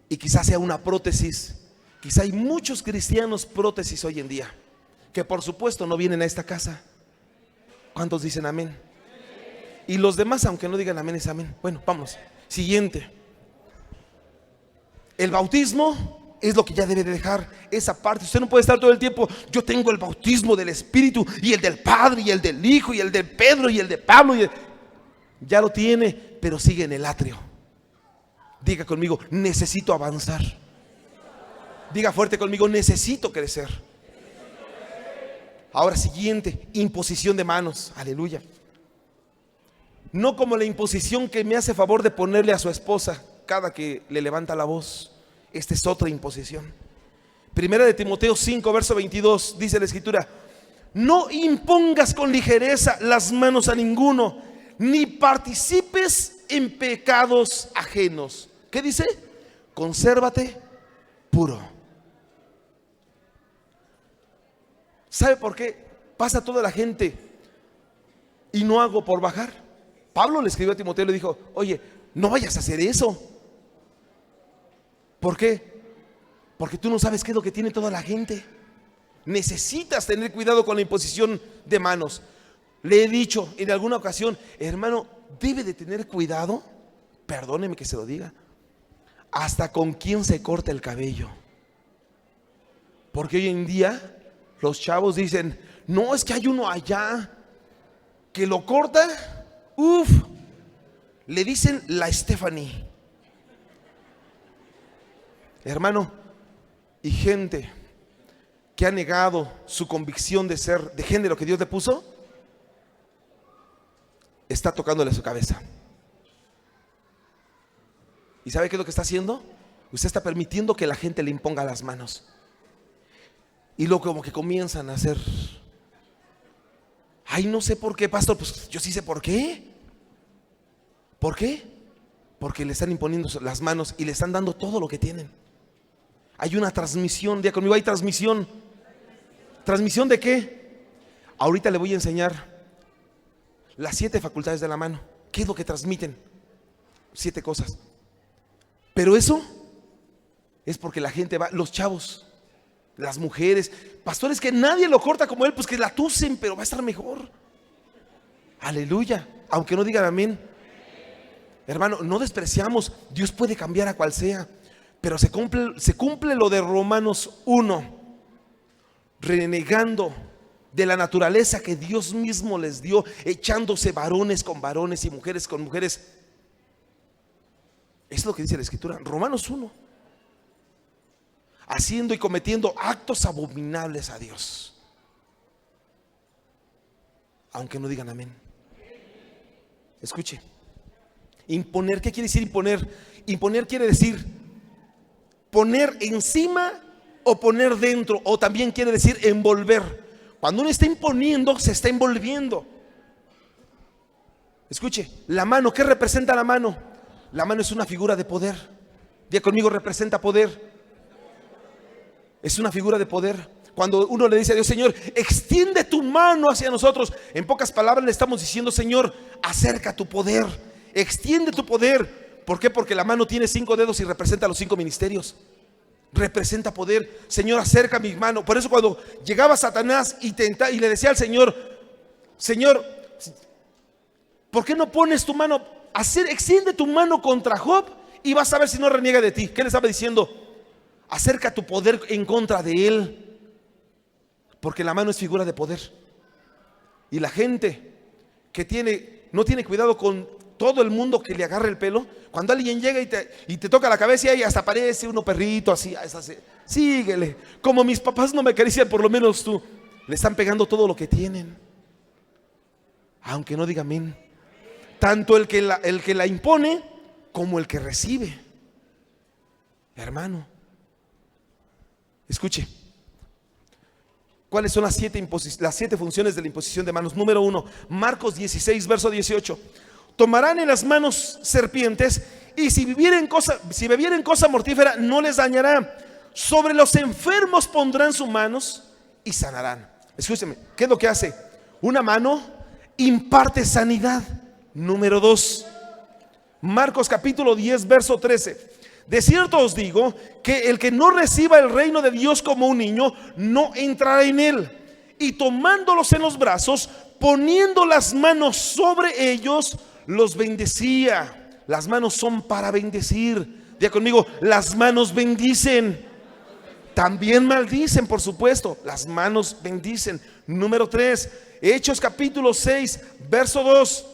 Y quizás sea una prótesis. Quizá hay muchos cristianos prótesis hoy en día, que por supuesto no vienen a esta casa. ¿Cuántos dicen amén? Y los demás, aunque no digan amén, es amén. Bueno, vamos. Siguiente. El bautismo es lo que ya debe de dejar esa parte. Usted no puede estar todo el tiempo: yo tengo el bautismo del Espíritu, y el del Padre, y el del Hijo, y el de Pedro, y el de Pablo. Ya lo tiene, pero sigue en el atrio. Diga conmigo: necesito avanzar. Diga fuerte conmigo: necesito crecer. Ahora, siguiente, imposición de manos. Aleluya. No como la imposición que me hace favor de ponerle a su esposa cada que le levanta la voz. Esta es otra imposición. 1 Timoteo 5, verso 22, dice la escritura: no impongas con ligereza las manos a ninguno, ni participes en pecados ajenos. ¿Qué dice? Consérvate puro. ¿Sabe por qué pasa toda la gente y no hago por bajar? Pablo le escribió a Timoteo y le dijo: oye, no vayas a hacer eso. ¿Por qué? Porque tú no sabes qué es lo que tiene toda la gente. Necesitas tener cuidado con la imposición de manos. Le he dicho en alguna ocasión, hermano, debe de tener cuidado, perdóneme que se lo diga, hasta con quién se corta el cabello. Porque hoy en día los chavos dicen: no, es que hay uno allá que lo corta, le dicen la Stephanie. Hermano, y gente que ha negado su convicción de ser de género que Dios le puso, está tocándole su cabeza. ¿Y sabe qué es lo que está haciendo? Usted está permitiendo que la gente le imponga las manos. Y luego como que comienzan a hacer: ay, no sé por qué, pastor. Pues yo sí sé por qué. ¿Por qué? Porque le están imponiendo las manos y le están dando todo lo que tienen. Hay una transmisión, diga conmigo, hay transmisión. ¿Transmisión de qué? Ahorita le voy a enseñar las 7 facultades de la mano. ¿Qué es lo que transmiten? 7 cosas. Pero eso es porque la gente va, los chavos, las mujeres, pastores, que nadie lo corta como él, pues que la tucen, pero va a estar mejor. Aleluya, aunque no digan amén. Hermano, no despreciamos, Dios puede cambiar a cual sea, pero se cumple lo de Romanos 1, renegando de la naturaleza que Dios mismo les dio, echándose varones con varones y mujeres con mujeres. Es lo que dice la Escritura, Romanos 1. Haciendo y cometiendo actos abominables a Dios. Aunque no digan amén. Escuche. Imponer, ¿qué quiere decir imponer? Imponer quiere decir poner encima o poner dentro, o también quiere decir envolver. Cuando uno está imponiendo, se está envolviendo. Escuche, la mano, ¿qué representa la mano? La mano es una figura de poder. Diga conmigo, representa poder. Es una figura de poder. Cuando uno le dice a Dios: Señor, extiende tu mano hacia nosotros, en pocas palabras le estamos diciendo: Señor, acerca tu poder, extiende tu poder. ¿Por qué? Porque la mano tiene 5 dedos y representa los 5 ministerios. Representa poder. Señor, acerca mi mano. Por eso cuando llegaba Satanás y le decía al Señor: Señor, ¿por qué no pones tu mano? Extiende tu mano contra Job y vas a ver si no reniega de ti. ¿Qué le estaba diciendo? Acerca tu poder en contra de él. Porque la mano es figura de poder. Y la gente que no tiene cuidado con todo el mundo que le agarra el pelo, cuando alguien llega y te toca la cabeza, y hasta parece uno perrito así, síguele. Como mis papás no me acarician, por lo menos tú. Le están pegando todo lo que tienen. Aunque no diga amén. Tanto el que la impone como el que recibe. Hermano, escuche. ¿Cuáles son las 7 funciones de la imposición de manos? Número 1, Marcos 16, verso 18. Tomarán en las manos serpientes, y si bebieren cosa mortífera no les dañará. Sobre los enfermos pondrán sus manos y sanarán. Escúcheme, ¿qué es lo que hace? Una mano imparte sanidad. Número 2, Marcos capítulo 10, verso 13. De cierto os digo que el que no reciba el reino de Dios como un niño, no entrará en él. Y tomándolos en los brazos, poniendo las manos sobre ellos, los bendecía. Las manos son para bendecir. Diga conmigo, las manos bendicen. También maldicen, por supuesto. Las manos bendicen. Número 3, Hechos capítulo 6, verso 2.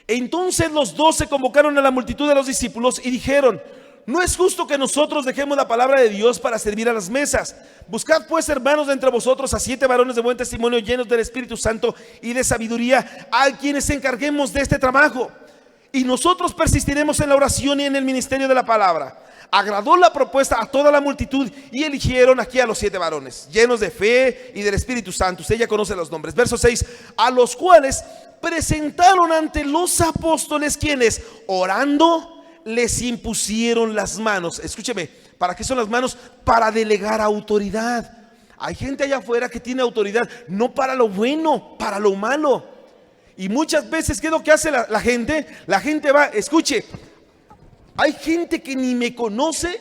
Entonces los 12 convocaron a la multitud de los discípulos y dijeron: no es justo que nosotros dejemos la palabra de Dios para servir a las mesas. Buscad pues, hermanos, de entre vosotros a 7 varones de buen testimonio, llenos del Espíritu Santo y de sabiduría, a quienes encarguemos de este trabajo. Y nosotros persistiremos en la oración y en el ministerio de la palabra. Agradó la propuesta a toda la multitud y eligieron aquí a los 7 varones, llenos de fe y del Espíritu Santo. Usted ya conoce los nombres. Verso 6, a los cuales presentaron ante los apóstoles, quienes orando les impusieron las manos. Escúcheme, ¿para qué son las manos? Para delegar autoridad. Hay gente allá afuera que tiene autoridad, no para lo bueno, para lo malo. Y muchas veces, ¿qué es lo que hace la gente? La gente va, escuche, hay gente que ni me conoce,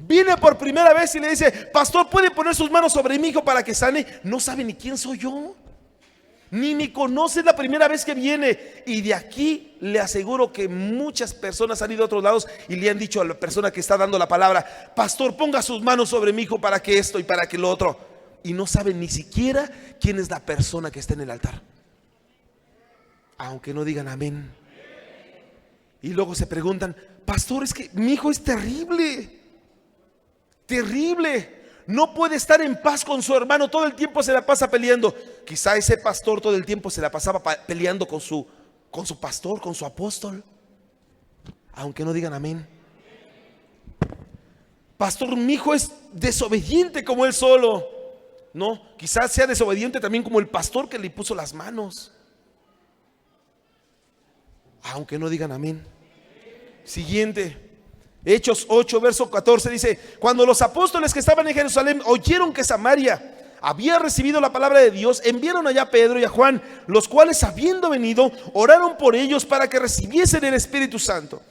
viene por primera vez y le dice: pastor, ¿puede poner sus manos sobre mi hijo para que sane? No sabe ni quién soy yo, ni me conoce, es la primera vez que viene. Y de aquí le aseguro que muchas personas han ido a otros lados y le han dicho a la persona que está dando la palabra: pastor, ponga sus manos sobre mi hijo para que esto y para que lo otro. Y no saben ni siquiera quién es la persona que está en el altar, aunque no digan amén. Y luego se preguntan: pastor, es que mi hijo es terrible, terrible, no puede estar en paz con su hermano, todo el tiempo se la pasa peleando. Quizá ese pastor todo el tiempo se la pasaba peleando con su pastor, con su apóstol, aunque no digan amén. Pastor, mi hijo es desobediente como él solo. No, quizás sea desobediente también como el pastor que le puso las manos, aunque no digan amén. Siguiente, Hechos 8, verso 14 dice: cuando los apóstoles que estaban en Jerusalén oyeron que Samaria había recibido la palabra de Dios, enviaron allá a Pedro y a Juan, los cuales, habiendo venido, oraron por ellos para que recibiesen el Espíritu Santo,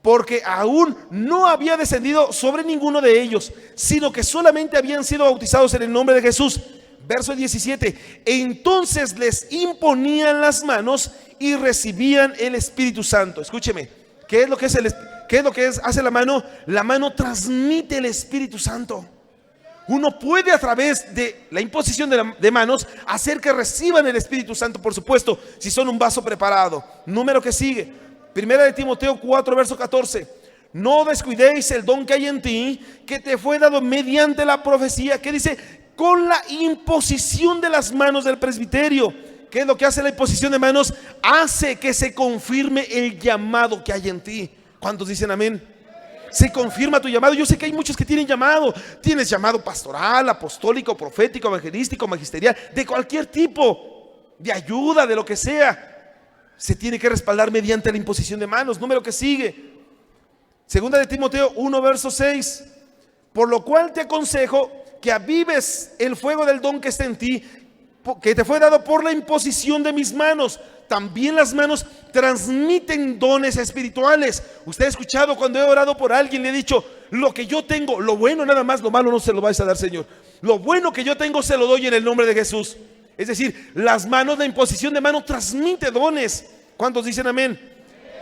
porque aún no había descendido sobre ninguno de ellos, sino que solamente habían sido bautizados en el nombre de Jesús. Verso 17: entonces les imponían las manos y recibían el Espíritu Santo. Escúcheme, ¿qué es lo que hace la mano? La mano transmite el Espíritu Santo. Uno puede, a través de la imposición de manos, hacer que reciban el Espíritu Santo, por supuesto, si son un vaso preparado. Número que sigue, Primera de Timoteo 4, verso 14: no descuidéis el don que hay en ti, que te fue dado mediante la profecía. ¿Qué dice? Con la imposición de las manos del presbiterio. ¿Qué es lo que hace la imposición de manos? Hace que se confirme el llamado que hay en ti. ¿Cuántos dicen amén? Se confirma tu llamado. Yo sé que hay muchos que tienen llamado. Tienes llamado pastoral, apostólico, profético, evangelístico, magisterial, de cualquier tipo, de ayuda, de lo que sea. Se tiene que respaldar mediante la imposición de manos. Número que sigue, Segunda de Timoteo 1, verso 6: por lo cual te aconsejo que avives el fuego del don que está en ti, que te fue dado por la imposición de mis manos. También las manos transmiten dones espirituales. Usted ha escuchado cuando he orado por alguien, le he dicho: lo que yo tengo, lo bueno nada más, lo malo no se lo vais a dar, Señor. Lo bueno que yo tengo se lo doy en el nombre de Jesús. Es decir, las manos, la imposición de manos transmite dones. ¿Cuántos dicen amén?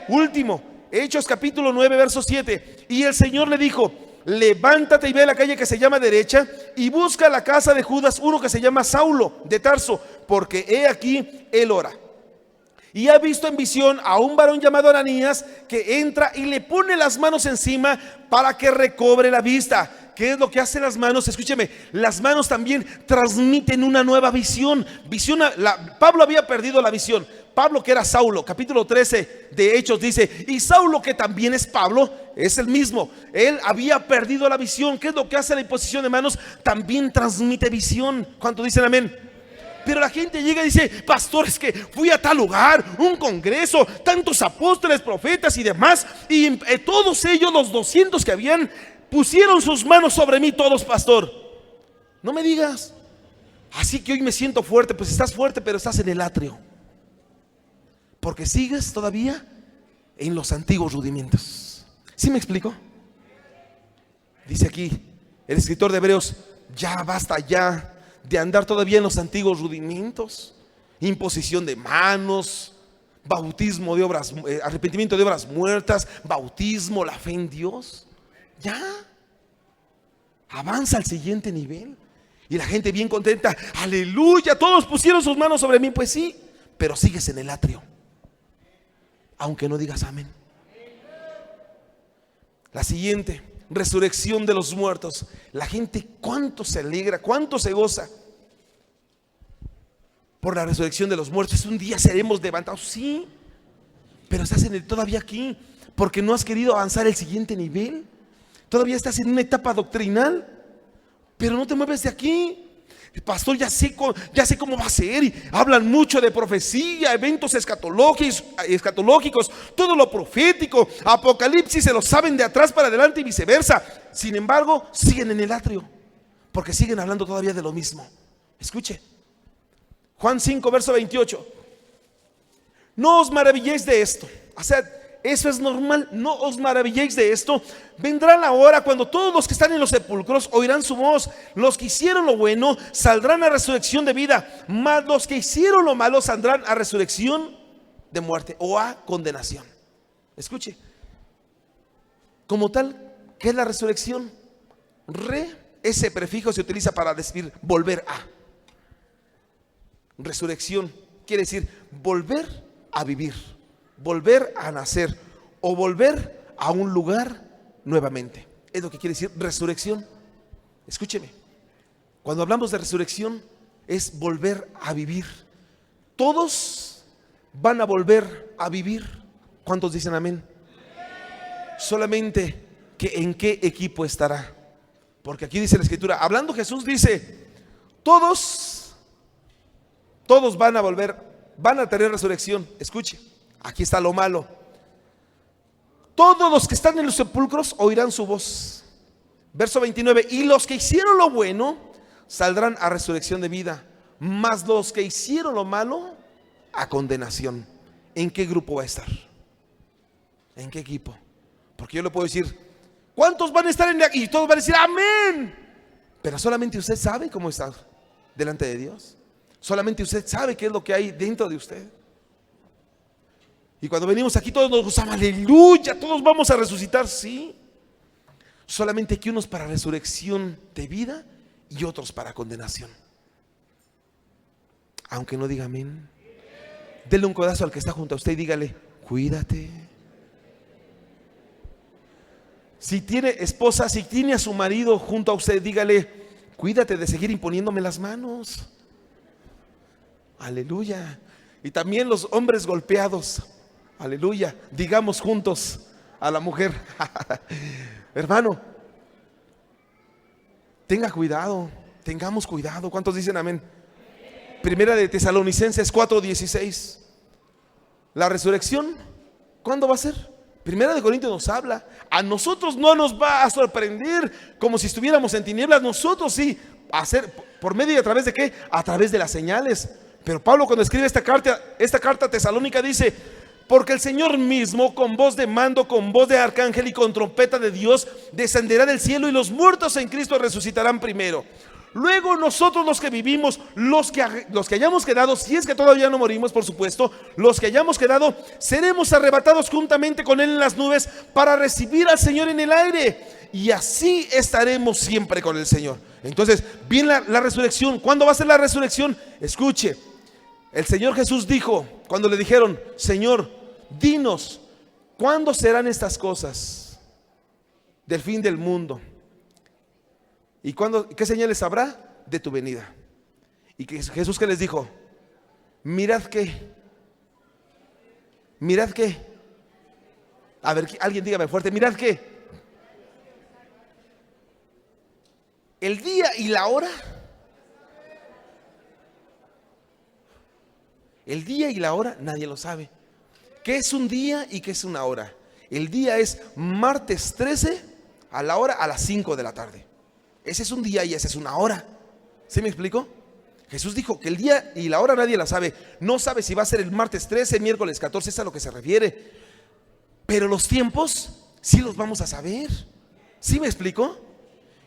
Último, Hechos capítulo 9, verso 7: y el Señor le dijo: levántate y ve a la calle que se llama derecha y busca la casa de Judas, uno que se llama Saulo de Tarso, porque he aquí él ora. Y ha visto en visión a un varón llamado Ananías, que entra y le pone las manos encima para que recobre la vista. ¿Qué es lo que hacen las manos? Escúcheme, las manos también transmiten una nueva visión. Pablo había perdido la visión. Pablo, que era Saulo, capítulo 13 de Hechos dice: y Saulo, que también es Pablo, es el mismo. Él había perdido la visión. ¿Qué es lo que hace la imposición de manos? También transmite visión. ¿Cuántos dicen amén? Pero la gente llega y dice: pastor, es que fui a tal lugar, un congreso, tantos apóstoles, profetas y demás, y todos ellos, los 200 que habían, pusieron sus manos sobre mí todos, pastor. No me digas. Así que hoy me siento fuerte. Pues estás fuerte, pero estás en el atrio, porque sigues todavía en los antiguos rudimentos. ¿Sí me explico? Dice aquí el escritor de Hebreos: ya basta ya de andar todavía en los antiguos rudimentos. Imposición de manos, bautismo de obras, arrepentimiento de obras muertas, bautismo, la fe en Dios. Ya avanza al siguiente nivel. Y la gente bien contenta: aleluya, todos pusieron sus manos sobre mí. Pues sí, pero sigues en el atrio, aunque no digas amén. La siguiente, resurrección de los muertos. La gente cuánto se alegra, cuánto se goza por la resurrección de los muertos. Un día seremos levantados, sí, pero estás todavía aquí porque no has querido avanzar el siguiente nivel. Todavía estás en una etapa doctrinal, pero no te mueves de aquí. Pastor, ya sé cómo va a ser. Y hablan mucho de profecía, eventos escatológicos, todo lo profético, Apocalipsis, se lo saben de atrás para adelante y viceversa. Sin embargo, siguen en el atrio, porque siguen hablando todavía de lo mismo. Escuche, Juan 5, verso 28. No os maravilléis de esto. O sea, eso es normal, no os maravilléis de esto. Vendrá la hora cuando todos los que están en los sepulcros oirán su voz. Los que hicieron lo bueno saldrán a resurrección de vida, mas los que hicieron lo malo saldrán a resurrección de muerte o a condenación. Escuche, como tal, ¿qué es la resurrección? Ese prefijo se utiliza para decir volver a. Resurrección quiere decir volver a vivir, volver a nacer o volver a un lugar nuevamente. Es lo que quiere decir resurrección. Escúcheme, cuando hablamos de resurrección es volver a vivir. Todos van a volver a vivir. ¿Cuántos dicen amén? Solamente que en qué equipo estará. Porque aquí dice la escritura, hablando Jesús dice, todos van a volver, van a tener resurrección. Escuche, aquí está lo malo. Todos los que están en los sepulcros oirán su voz. Verso 29, y los que hicieron lo bueno saldrán a resurrección de vida, mas los que hicieron lo malo a condenación. ¿En qué grupo va a estar? ¿En qué equipo? Porque yo le puedo decir, ¿cuántos van a estar en aquí? Y todos van a decir amén. Pero solamente usted sabe cómo está delante de Dios. Solamente usted sabe qué es lo que hay dentro de usted. Y cuando venimos aquí todos nos gozamos, aleluya, todos vamos a resucitar, sí. Solamente que unos para resurrección de vida y otros para condenación. Aunque no diga amén, dele un codazo al que está junto a usted y dígale, cuídate. Si tiene esposa, si tiene a su marido junto a usted, dígale, cuídate de seguir imponiéndome las manos. Aleluya. Y también los hombres golpeados, aleluya, digamos juntos a la mujer, hermano, tenga cuidado, tengamos cuidado. ¿Cuántos dicen amén? Primera de Tesalonicenses 4:16. La resurrección, ¿cuándo va a ser? Primera de Corintios nos habla. A nosotros no nos va a sorprender como si estuviéramos en tinieblas. Nosotros sí, hacer por medio y a través de qué? A través de las señales. Pero Pablo cuando escribe esta carta tesalónica dice, porque el Señor mismo con voz de mando, con voz de arcángel y con trompeta de Dios descenderá del cielo y los muertos en Cristo resucitarán primero. Luego nosotros los que vivimos, los que hayamos quedado, si es que todavía no morimos por supuesto, los que hayamos quedado, seremos arrebatados juntamente con Él en las nubes para recibir al Señor en el aire. Y así estaremos siempre con el Señor. Entonces viene la resurrección. ¿Cuándo va a ser la resurrección? Escuche, el Señor Jesús dijo, cuando le dijeron, Señor, dinos, ¿cuándo serán estas cosas del fin del mundo? ¿Y qué señales habrá de tu venida? Y que Jesús, ¿qué les dijo? Mirad qué. Mirad qué. A ver, alguien dígame fuerte, mirad qué. El día y la hora. El día y la hora nadie lo sabe. ¿Qué es un día y qué es una hora? El día es martes 13 a la hora a las 5 de la tarde. Ese es un día y esa es una hora. ¿Sí me explico? Jesús dijo que el día y la hora nadie la sabe. No sabe si va a ser el martes 13, miércoles 14, es a lo que se refiere. Pero los tiempos sí los vamos a saber. ¿Sí me explico?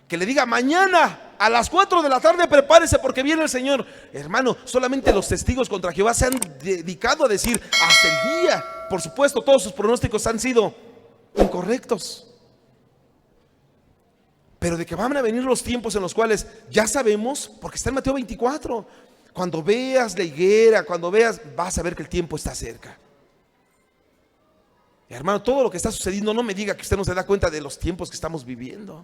Que le diga mañana a las 4 de la tarde prepárese porque viene el Señor. Hermano, solamente los testigos contra Jehová se han dedicado a decir hasta el día. Por supuesto, todos sus pronósticos han sido incorrectos. Pero de que van a venir los tiempos en los cuales ya sabemos, porque está en Mateo 24. Cuando veas la higuera, cuando veas, vas a ver que el tiempo está cerca. Y hermano, todo lo que está sucediendo, no me diga que usted no se da cuenta de los tiempos que estamos viviendo.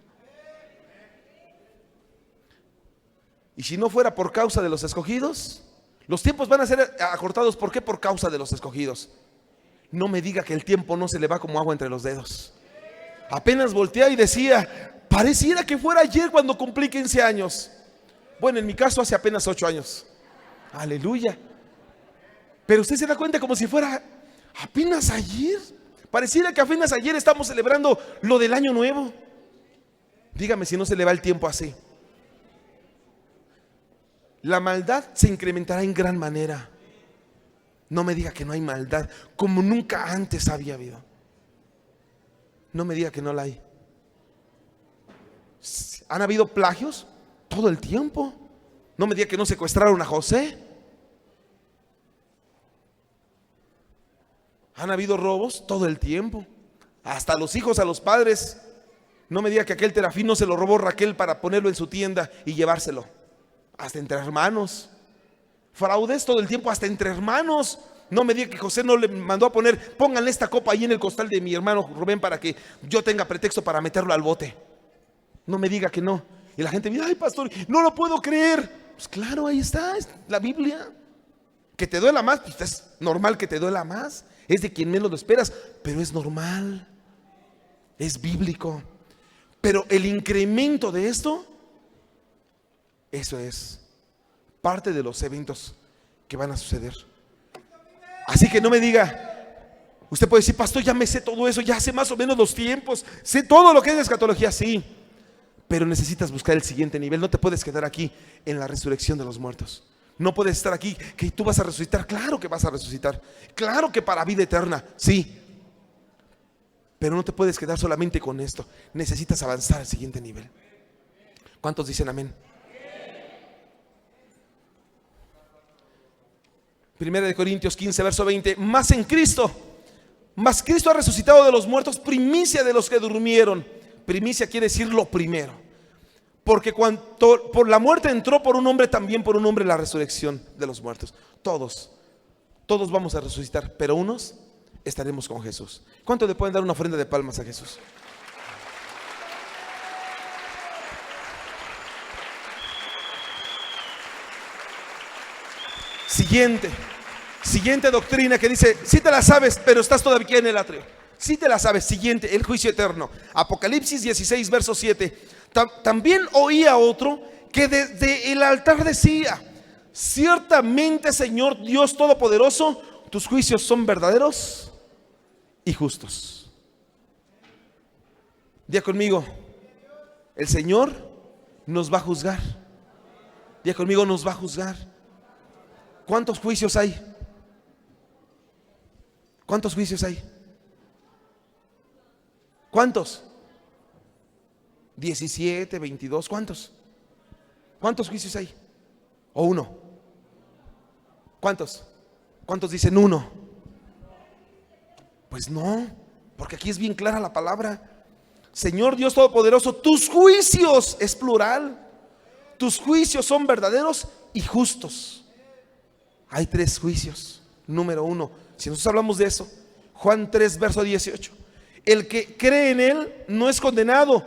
Y si no fuera por causa de los escogidos, los tiempos van a ser acortados. ¿Por qué? Por causa de los escogidos. No me diga que el tiempo no se le va como agua entre los dedos. Apenas voltea y decía, pareciera que fuera ayer cuando cumplí 15 años. Bueno, en mi caso hace apenas 8 años. Aleluya. Pero usted se da cuenta como si fuera apenas ayer. Pareciera que apenas ayer estamos celebrando lo del año nuevo. Dígame si no se le va el tiempo así. La maldad se incrementará en gran manera. No me diga que no hay maldad, como nunca antes había habido. No me diga que no la hay. ¿Han habido plagios? Todo el tiempo. No me diga que no secuestraron a José. Han habido robos todo el tiempo. Hasta los hijos a los padres. No me diga que aquel terafín no se lo robó Raquel para ponerlo en su tienda y llevárselo. Hasta entre hermanos. Fraudes todo el tiempo, hasta entre hermanos. No me diga que José no le mandó a poner, pónganle esta copa ahí en el costal de mi hermano Rubén para que yo tenga pretexto para meterlo al bote. No me diga que no. Y la gente me dice, ay pastor, no lo puedo creer. Pues claro, ahí está, es la Biblia. Que te duela más, pues es normal que te duela más. Es de quien menos lo esperas, pero es normal. Es bíblico. Pero el incremento de esto, eso es parte de los eventos que van a suceder. Así que no me diga, usted puede decir, pastor, ya me sé todo eso, ya sé más o menos los tiempos, sé todo lo que es escatología, sí. Pero necesitas buscar el siguiente nivel. No te puedes quedar aquí en la resurrección de los muertos. No puedes estar aquí que tú vas a resucitar. Claro que vas a resucitar. Claro que para vida eterna, sí. Pero no te puedes quedar solamente con esto. Necesitas avanzar al siguiente nivel. ¿Cuántos dicen amén? Primera de Corintios 15, verso 20. Mas Cristo ha resucitado de los muertos, primicia de los que durmieron. Primicia quiere decir lo primero. Porque cuando por la muerte entró por un hombre, también por un hombre la resurrección de los muertos. Todos vamos a resucitar, pero unos estaremos con Jesús. ¿Cuánto le pueden dar una ofrenda de palmas a Jesús? Siguiente doctrina que dice, sí te la sabes, pero estás todavía en el atrio. Sí te la sabes. Siguiente, el juicio eterno. Apocalipsis 16, verso 7. También oía otro que desde el altar decía, ciertamente, Señor Dios Todopoderoso, tus juicios son verdaderos y justos. Diga conmigo, el Señor nos va a juzgar. Diga conmigo, nos va a juzgar. ¿Cuántos juicios hay? ¿Cuántos juicios hay? ¿Cuántos? 17, 22, ¿cuántos? ¿Cuántos juicios hay? ¿O uno? ¿Cuántos? ¿Cuántos dicen uno? Pues no, porque aquí es bien clara la palabra. Señor Dios Todopoderoso, tus juicios, es plural, tus juicios son verdaderos y justos. Hay 3 juicios. Número 1, si nosotros hablamos de eso, Juan 3, verso 18. El que cree en Él no es condenado,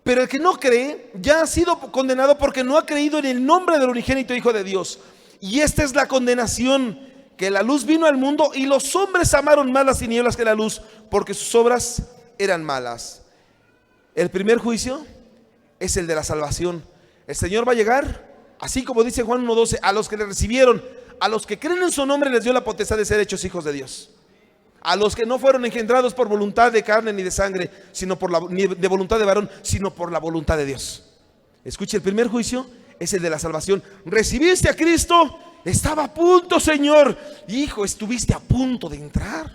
pero el que no cree ya ha sido condenado porque no ha creído en el nombre del unigénito Hijo de Dios. Y esta es la condenación, que la luz vino al mundo y los hombres amaron más las tinieblas que la luz, porque sus obras eran malas. El primer juicio es el de la salvación. El Señor va a llegar, así como dice Juan 1:12, a los que le recibieron, a los que creen en su nombre les dio la potestad de ser hechos hijos de Dios. A los que no fueron engendrados por voluntad de carne ni de sangre, ni de voluntad de varón, sino por la voluntad de Dios. Escuche, el primer juicio es el de la salvación. ¿Recibiste a Cristo? Estaba a punto, Señor. Hijo, estuviste a punto de entrar.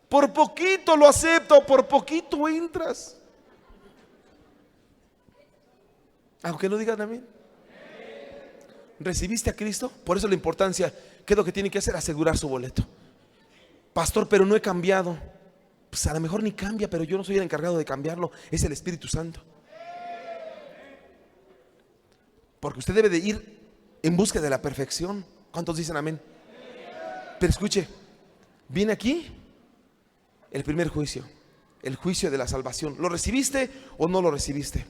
Por poquito lo acepto, por poquito entras. Aunque no digan amén. ¿Recibiste a Cristo? Por eso la importancia, ¿qué es lo que tiene que hacer? Asegurar su boleto. Pastor, pero no he cambiado. Pues a lo mejor ni cambia, pero yo no soy el encargado de cambiarlo, es el Espíritu Santo. Porque usted debe de ir en busca de la perfección. ¿Cuántos dicen amén? Pero escuche, viene aquí el primer juicio, el juicio de la salvación. ¿Lo recibiste o no lo recibiste?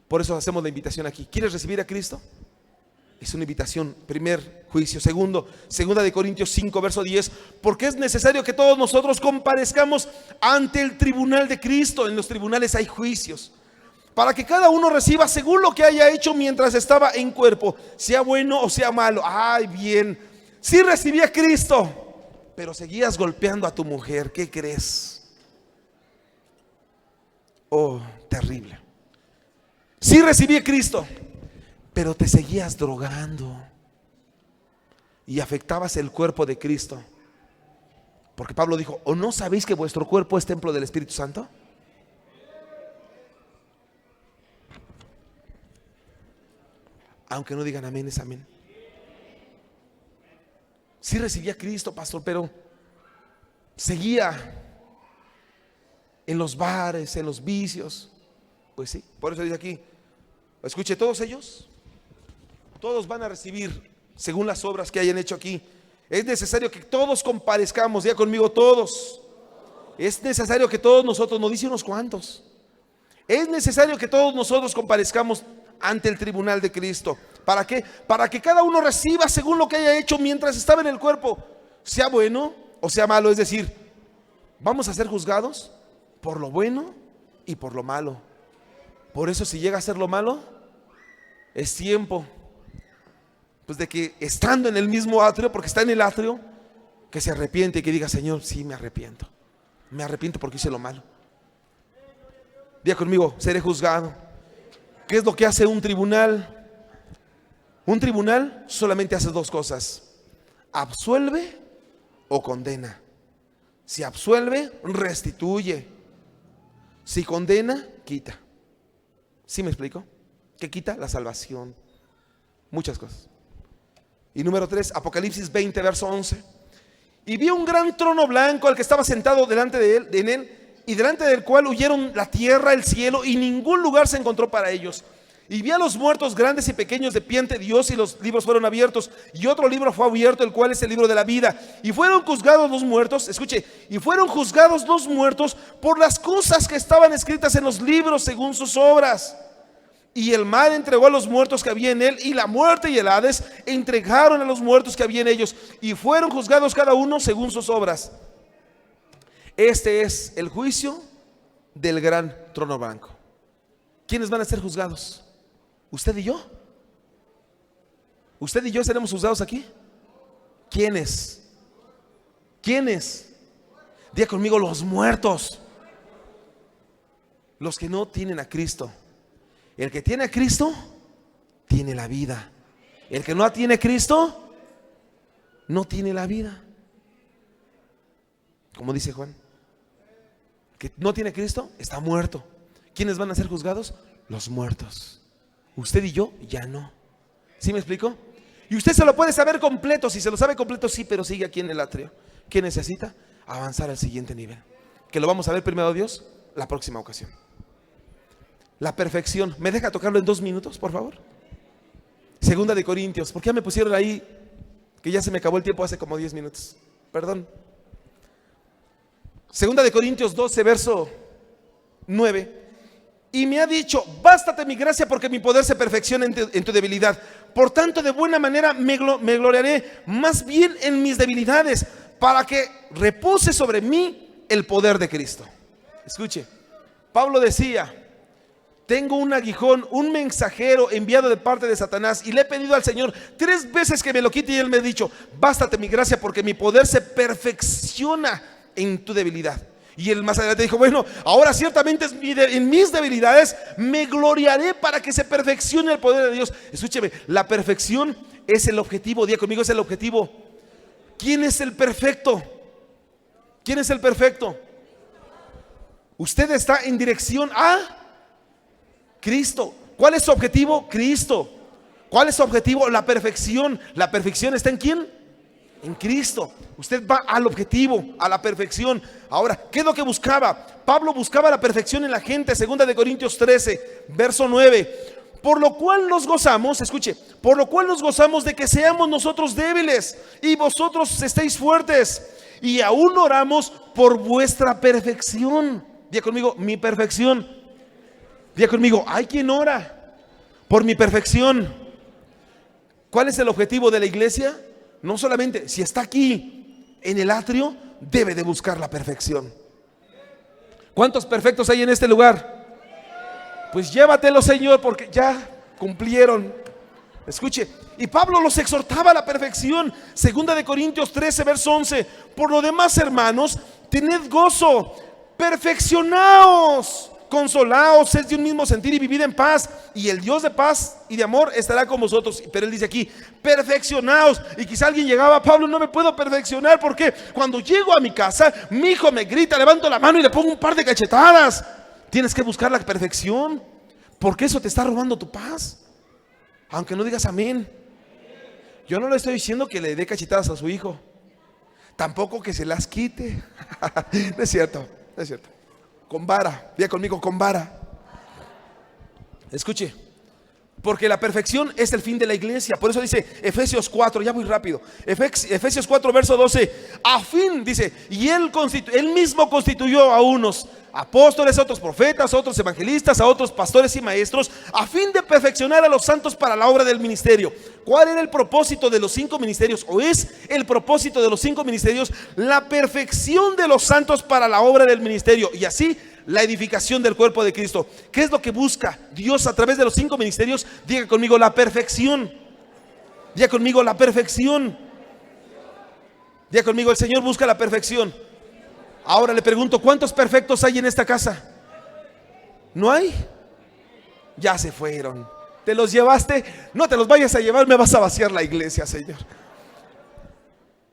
Por eso hacemos la invitación aquí. ¿Quieres recibir a Cristo? Es una invitación, primer juicio. Segunda de Corintios 5, verso 10. Porque es necesario que todos nosotros comparezcamos ante el tribunal de Cristo. En los tribunales hay juicios para que cada uno reciba según lo que haya hecho mientras estaba en cuerpo, sea bueno o sea malo. Ay, bien. Sí recibí a Cristo, pero seguías golpeando a tu mujer. ¿Qué crees? Oh, terrible. Sí recibí a Cristo, pero te seguías drogando y afectabas el cuerpo de Cristo. Porque Pablo dijo: ¿o no sabéis que vuestro cuerpo es templo del Espíritu Santo? Aunque no digan amén, es amén. Sí recibía a Cristo, pastor, pero seguía en los bares, en los vicios. Pues sí, por eso dice aquí, escuche, todos ellos, todos van a recibir según las obras que hayan hecho aquí. Es necesario que todos comparezcamos, diga conmigo, todos. Es necesario que todos nosotros, no dice unos cuantos, es necesario que todos nosotros comparezcamos ante el tribunal de Cristo. ¿Para qué? Para que cada uno reciba según lo que haya hecho mientras estaba en el cuerpo, sea bueno o sea malo. Es decir, vamos a ser juzgados por lo bueno y por lo malo. Por eso, si llega a ser lo malo, es tiempo pues de que, estando en el mismo atrio, porque está en el atrio, que se arrepiente y que diga: Señor, sí, me arrepiento porque hice lo malo. Diga conmigo: seré juzgado. ¿Qué es lo que hace un tribunal? Un tribunal solamente hace dos cosas: absuelve o condena. Si absuelve, restituye. Si condena, quita. ¿Sí me explico? ¿Qué quita? La salvación. Muchas cosas. Y número 3, Apocalipsis 20, verso 11. Y vi un gran trono blanco al que estaba sentado delante de él, en él, y delante del cual huyeron la tierra, el cielo, y ningún lugar se encontró para ellos. Y vi a los muertos grandes y pequeños de pie ante Dios, y los libros fueron abiertos, y otro libro fue abierto, el cual es el libro de la vida. Y fueron juzgados los muertos, escuche, y fueron juzgados los muertos por las cosas que estaban escritas en los libros según sus obras. Y el mar entregó a los muertos que había en él, y la muerte y el Hades entregaron a los muertos que había en ellos, y fueron juzgados cada uno según sus obras. Este es el juicio del gran trono blanco. ¿Quiénes van a ser juzgados? ¿Usted y yo? ¿Usted y yo seremos juzgados aquí? ¿Quiénes? ¿Quiénes? Diga conmigo: los muertos. Los que no tienen a Cristo. El que tiene a Cristo tiene la vida. El que no tiene a Cristo no tiene la vida. Como dice Juan, el que no tiene a Cristo está muerto. ¿Quiénes van a ser juzgados? Los muertos. Usted y yo ya no. ¿Sí me explico? Y usted se lo puede saber completo. Si se lo sabe completo, sí, pero sigue aquí en el atrio. ¿Qué necesita? Avanzar al siguiente nivel, que lo vamos a ver, primero Dios, la próxima ocasión. La perfección. ¿Me deja tocarlo en 2 minutos, por favor? Segunda de Corintios. ¿Por qué ya me pusieron ahí que ya se me acabó el tiempo hace como 10 minutos? Perdón. Segunda de Corintios 12, verso 9. Y me ha dicho: bástate mi gracia, porque mi poder se perfecciona en tu debilidad. Por tanto, de buena manera me gloriaré más bien en mis debilidades, para que repose sobre mí el poder de Cristo. Escuche, Pablo decía: tengo un aguijón, un mensajero enviado de parte de Satanás, y le he pedido al Señor 3 veces que me lo quite, y Él me ha dicho: bástate mi gracia, porque mi poder se perfecciona en tu debilidad. Y él más adelante dijo: bueno, ahora ciertamente en mis debilidades me gloriaré, para que se perfeccione el poder de Dios. Escúcheme, la perfección es el objetivo. Diga conmigo: es el objetivo. ¿Quién es el perfecto? ¿Quién es el perfecto? Usted está en dirección a Cristo. ¿Cuál es su objetivo? Cristo. ¿Cuál es su objetivo? La perfección. ¿La perfección está en quién? En Cristo. Usted va al objetivo, a la perfección. Ahora, ¿qué es lo que buscaba? Pablo buscaba la perfección en la gente. Segunda de Corintios 13, verso 9. Por lo cual nos gozamos, escuche, por lo cual nos gozamos de que seamos nosotros débiles y vosotros estéis fuertes, y aún oramos por vuestra perfección. Diga conmigo: mi perfección. Diga conmigo: hay quien ora por mi perfección. ¿Cuál es el objetivo de la iglesia? No solamente, si está aquí en el atrio, debe de buscar la perfección. ¿Cuántos perfectos hay en este lugar? Pues llévatelo, Señor, porque ya cumplieron. Escuche, y Pablo los exhortaba a la perfección. Segunda de Corintios 13, verso 11. Por lo demás, hermanos, tened gozo, perfeccionaos, consolaos, sed de un mismo sentir y vivid en paz, y el Dios de paz y de amor estará con vosotros. Pero él dice aquí, perfeccionaos. Y quizá alguien llegaba: Pablo, no me puedo perfeccionar porque cuando llego a mi casa, mi hijo me grita, levanto la mano y le pongo un par de cachetadas. Tienes que buscar la perfección, porque eso te está robando tu paz. Aunque no digas amén. Yo no le estoy diciendo que le dé cachetadas a su hijo, tampoco que se las quite. No es cierto, no es cierto. Con vara, diga conmigo, con vara. Escuche, porque la perfección es el fin de la iglesia. Por eso dice Efesios 4, ya voy rápido. Efesios 4, verso 12. A fin, dice, y él mismo constituyó a unos apóstoles, a otros profetas, a otros evangelistas, a otros pastores y maestros, a fin de perfeccionar a los santos para la obra del ministerio. ¿Cuál era el propósito de los 5 ministerios? ¿O es el propósito de los 5 ministerios? La perfección de los santos para la obra del ministerio, y así la edificación del cuerpo de Cristo. ¿Qué es lo que busca Dios a través de los 5 ministerios? Diga conmigo, la perfección. Diga conmigo, la perfección. Diga conmigo, el Señor busca la perfección. Ahora le pregunto, ¿cuántos perfectos hay en esta casa? ¿No hay? Ya se fueron. ¿Te los llevaste? No te los vayas a llevar, me vas a vaciar la iglesia, Señor.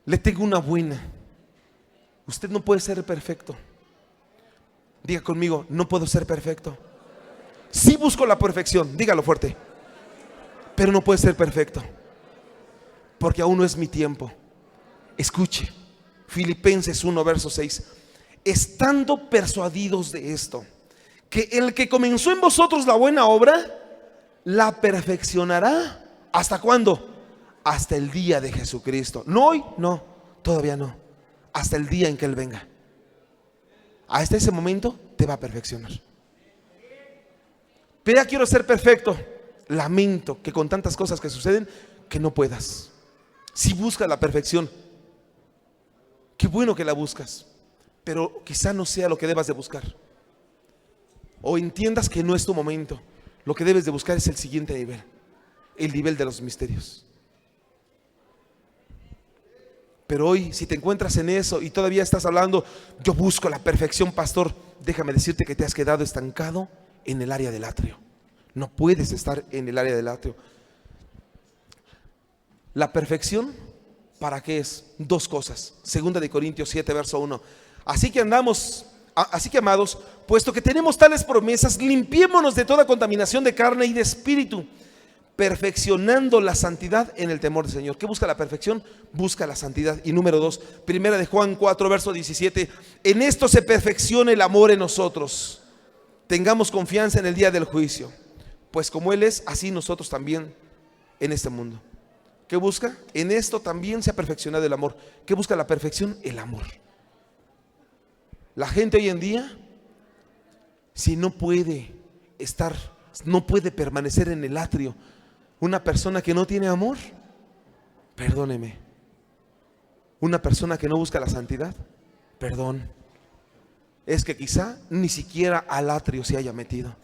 Le tengo una buena. Usted no puede ser perfecto. Diga conmigo, no puedo ser perfecto. Sí busco la perfección, dígalo fuerte, pero no puede ser perfecto, porque aún no es mi tiempo. Escuche, Filipenses 1, verso 6. Estando persuadidos de esto, que el que comenzó en vosotros la buena obra, la perfeccionará. ¿Hasta cuándo? Hasta el día de Jesucristo. No hoy, no, todavía no. Hasta el día en que Él venga. Hasta ese momento te va a perfeccionar. Pero ya quiero ser perfecto. Lamento que con tantas cosas que suceden, que no puedas. Si buscas la perfección, qué bueno que la buscas, pero quizá no sea lo que debas de buscar. O entiendas que no es tu momento. Lo que debes de buscar es el siguiente nivel, el nivel de los misterios. Pero hoy, si te encuentras en eso y todavía estás hablando, yo busco la perfección, pastor, déjame decirte que te has quedado estancado en el área del atrio. No puedes estar en el área del atrio. La perfección, ¿para qué es? 2 cosas. Segunda de Corintios 7, verso 1. Así que amados, puesto que tenemos tales promesas, limpiémonos de toda contaminación de carne y de espíritu, perfeccionando la santidad en el temor del Señor. ¿Qué busca la perfección? Busca la santidad. Y número 2, primera de Juan 4, verso 17. En esto se perfecciona el amor en nosotros. Tengamos confianza en el día del juicio, pues como Él es, así nosotros también en este mundo. ¿Qué busca? En esto también se ha perfeccionado el amor. ¿Qué busca la perfección? El amor. La gente hoy en día, si no puede estar, no puede permanecer en el atrio, una persona que no tiene amor, perdóneme, una persona que no busca la santidad, perdón, es que quizá ni siquiera al atrio se haya metido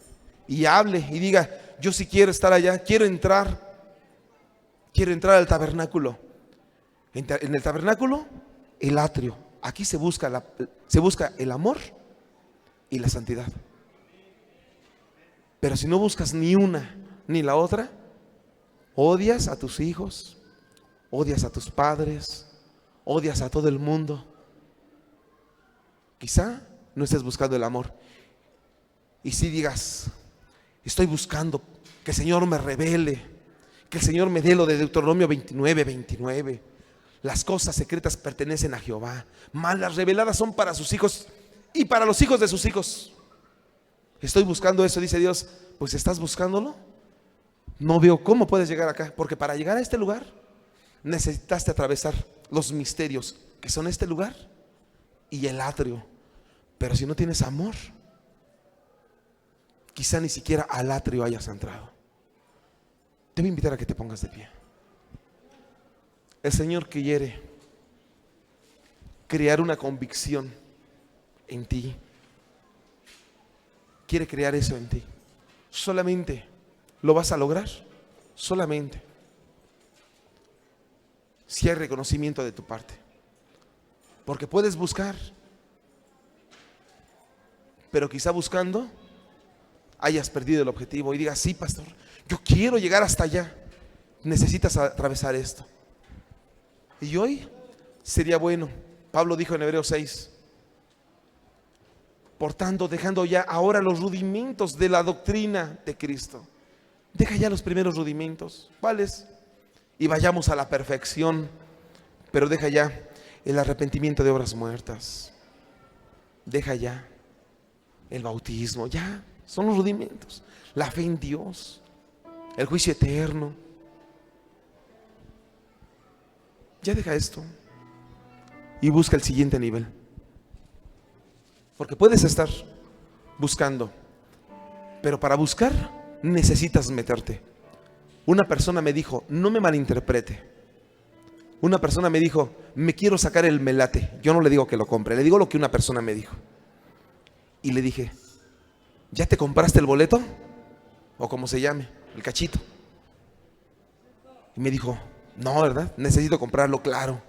y hable y diga: yo sí quiero estar allá, quiero entrar al tabernáculo. En el tabernáculo, el atrio. Aquí se busca el amor y la santidad. Pero si no buscas ni una ni la otra, odias a tus hijos, odias a tus padres, odias a todo el mundo. Quizá no estés buscando el amor. Y si digas: estoy buscando que el Señor me revele, que el Señor me dé lo de Deuteronomio 29, 29. Las cosas secretas pertenecen a Jehová, mas las reveladas son para sus hijos y para los hijos de sus hijos. Estoy buscando eso, dice Dios. Pues estás buscándolo. No veo cómo puedes llegar acá, porque para llegar a este lugar necesitaste atravesar los misterios que son este lugar y el atrio. Pero si no tienes amor, quizá ni siquiera al atrio hayas entrado. Te voy a invitar a que te pongas de pie. El Señor quiere crear una convicción en ti. Quiere crear eso en ti. solamente lo vas a lograr, solamente si hay reconocimiento de tu parte. Porque puedes buscar, pero quizá buscando hayas perdido el objetivo y digas, sí, pastor, yo quiero llegar hasta allá. Necesitas atravesar esto. Y hoy sería bueno, Pablo dijo en Hebreos 6, por tanto, dejando ya ahora los rudimentos de la doctrina de Cristo. Deja ya los primeros rudimentos, ¿cuáles? Y vayamos a la perfección, pero deja ya el arrepentimiento de obras muertas. Deja ya el bautismo, ya son los rudimentos. La fe en Dios, el juicio eterno. Ya deja esto y busca el siguiente nivel. Porque puedes estar buscando, pero para buscar necesitas meterte. Una persona me dijo, no me malinterprete. Una persona me dijo, me quiero sacar el melate. Yo no le digo que lo compre, le digo lo que una persona me dijo. Y le dije, ¿ya te compraste el boleto? O como se llame, el cachito. Y me dijo, no, ¿verdad? Necesito comprarlo, claro.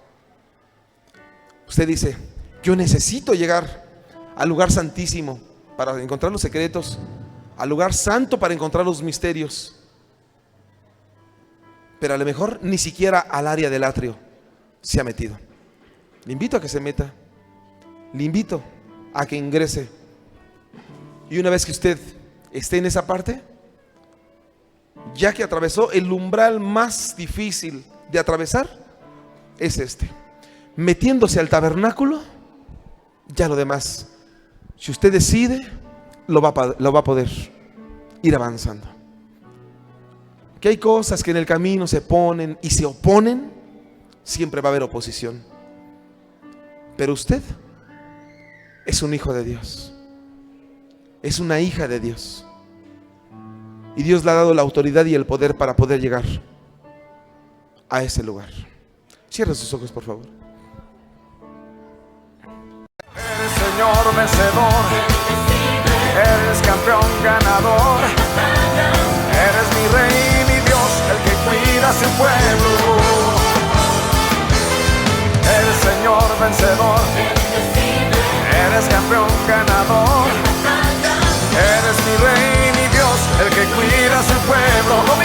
Usted dice, yo necesito llegar al lugar santísimo para encontrar los secretos, al lugar santo para encontrar los misterios. Pero a lo mejor ni siquiera al área del atrio se ha metido. Le invito a que se meta. Le invito a que ingrese. Y una vez que usted esté en esa parte, ya que atravesó el umbral más difícil de atravesar, es este. Metiéndose al tabernáculo, ya lo demás, si usted decide, lo va a poder ir avanzando. Que hay cosas que en el camino se ponen y se oponen, siempre va a haber oposición. Pero usted es un hijo de Dios, es una hija de Dios. Y Dios le ha dado la autoridad y el poder para poder llegar a ese lugar. Cierra sus ojos, por favor. Eres Señor vencedor, eres campeón ganador, eres mi rey, mi Dios, el que cuida a su pueblo. Eres Señor vencedor, eres campeón ganador, eres mi rey, mi Dios, el que cuida a su pueblo.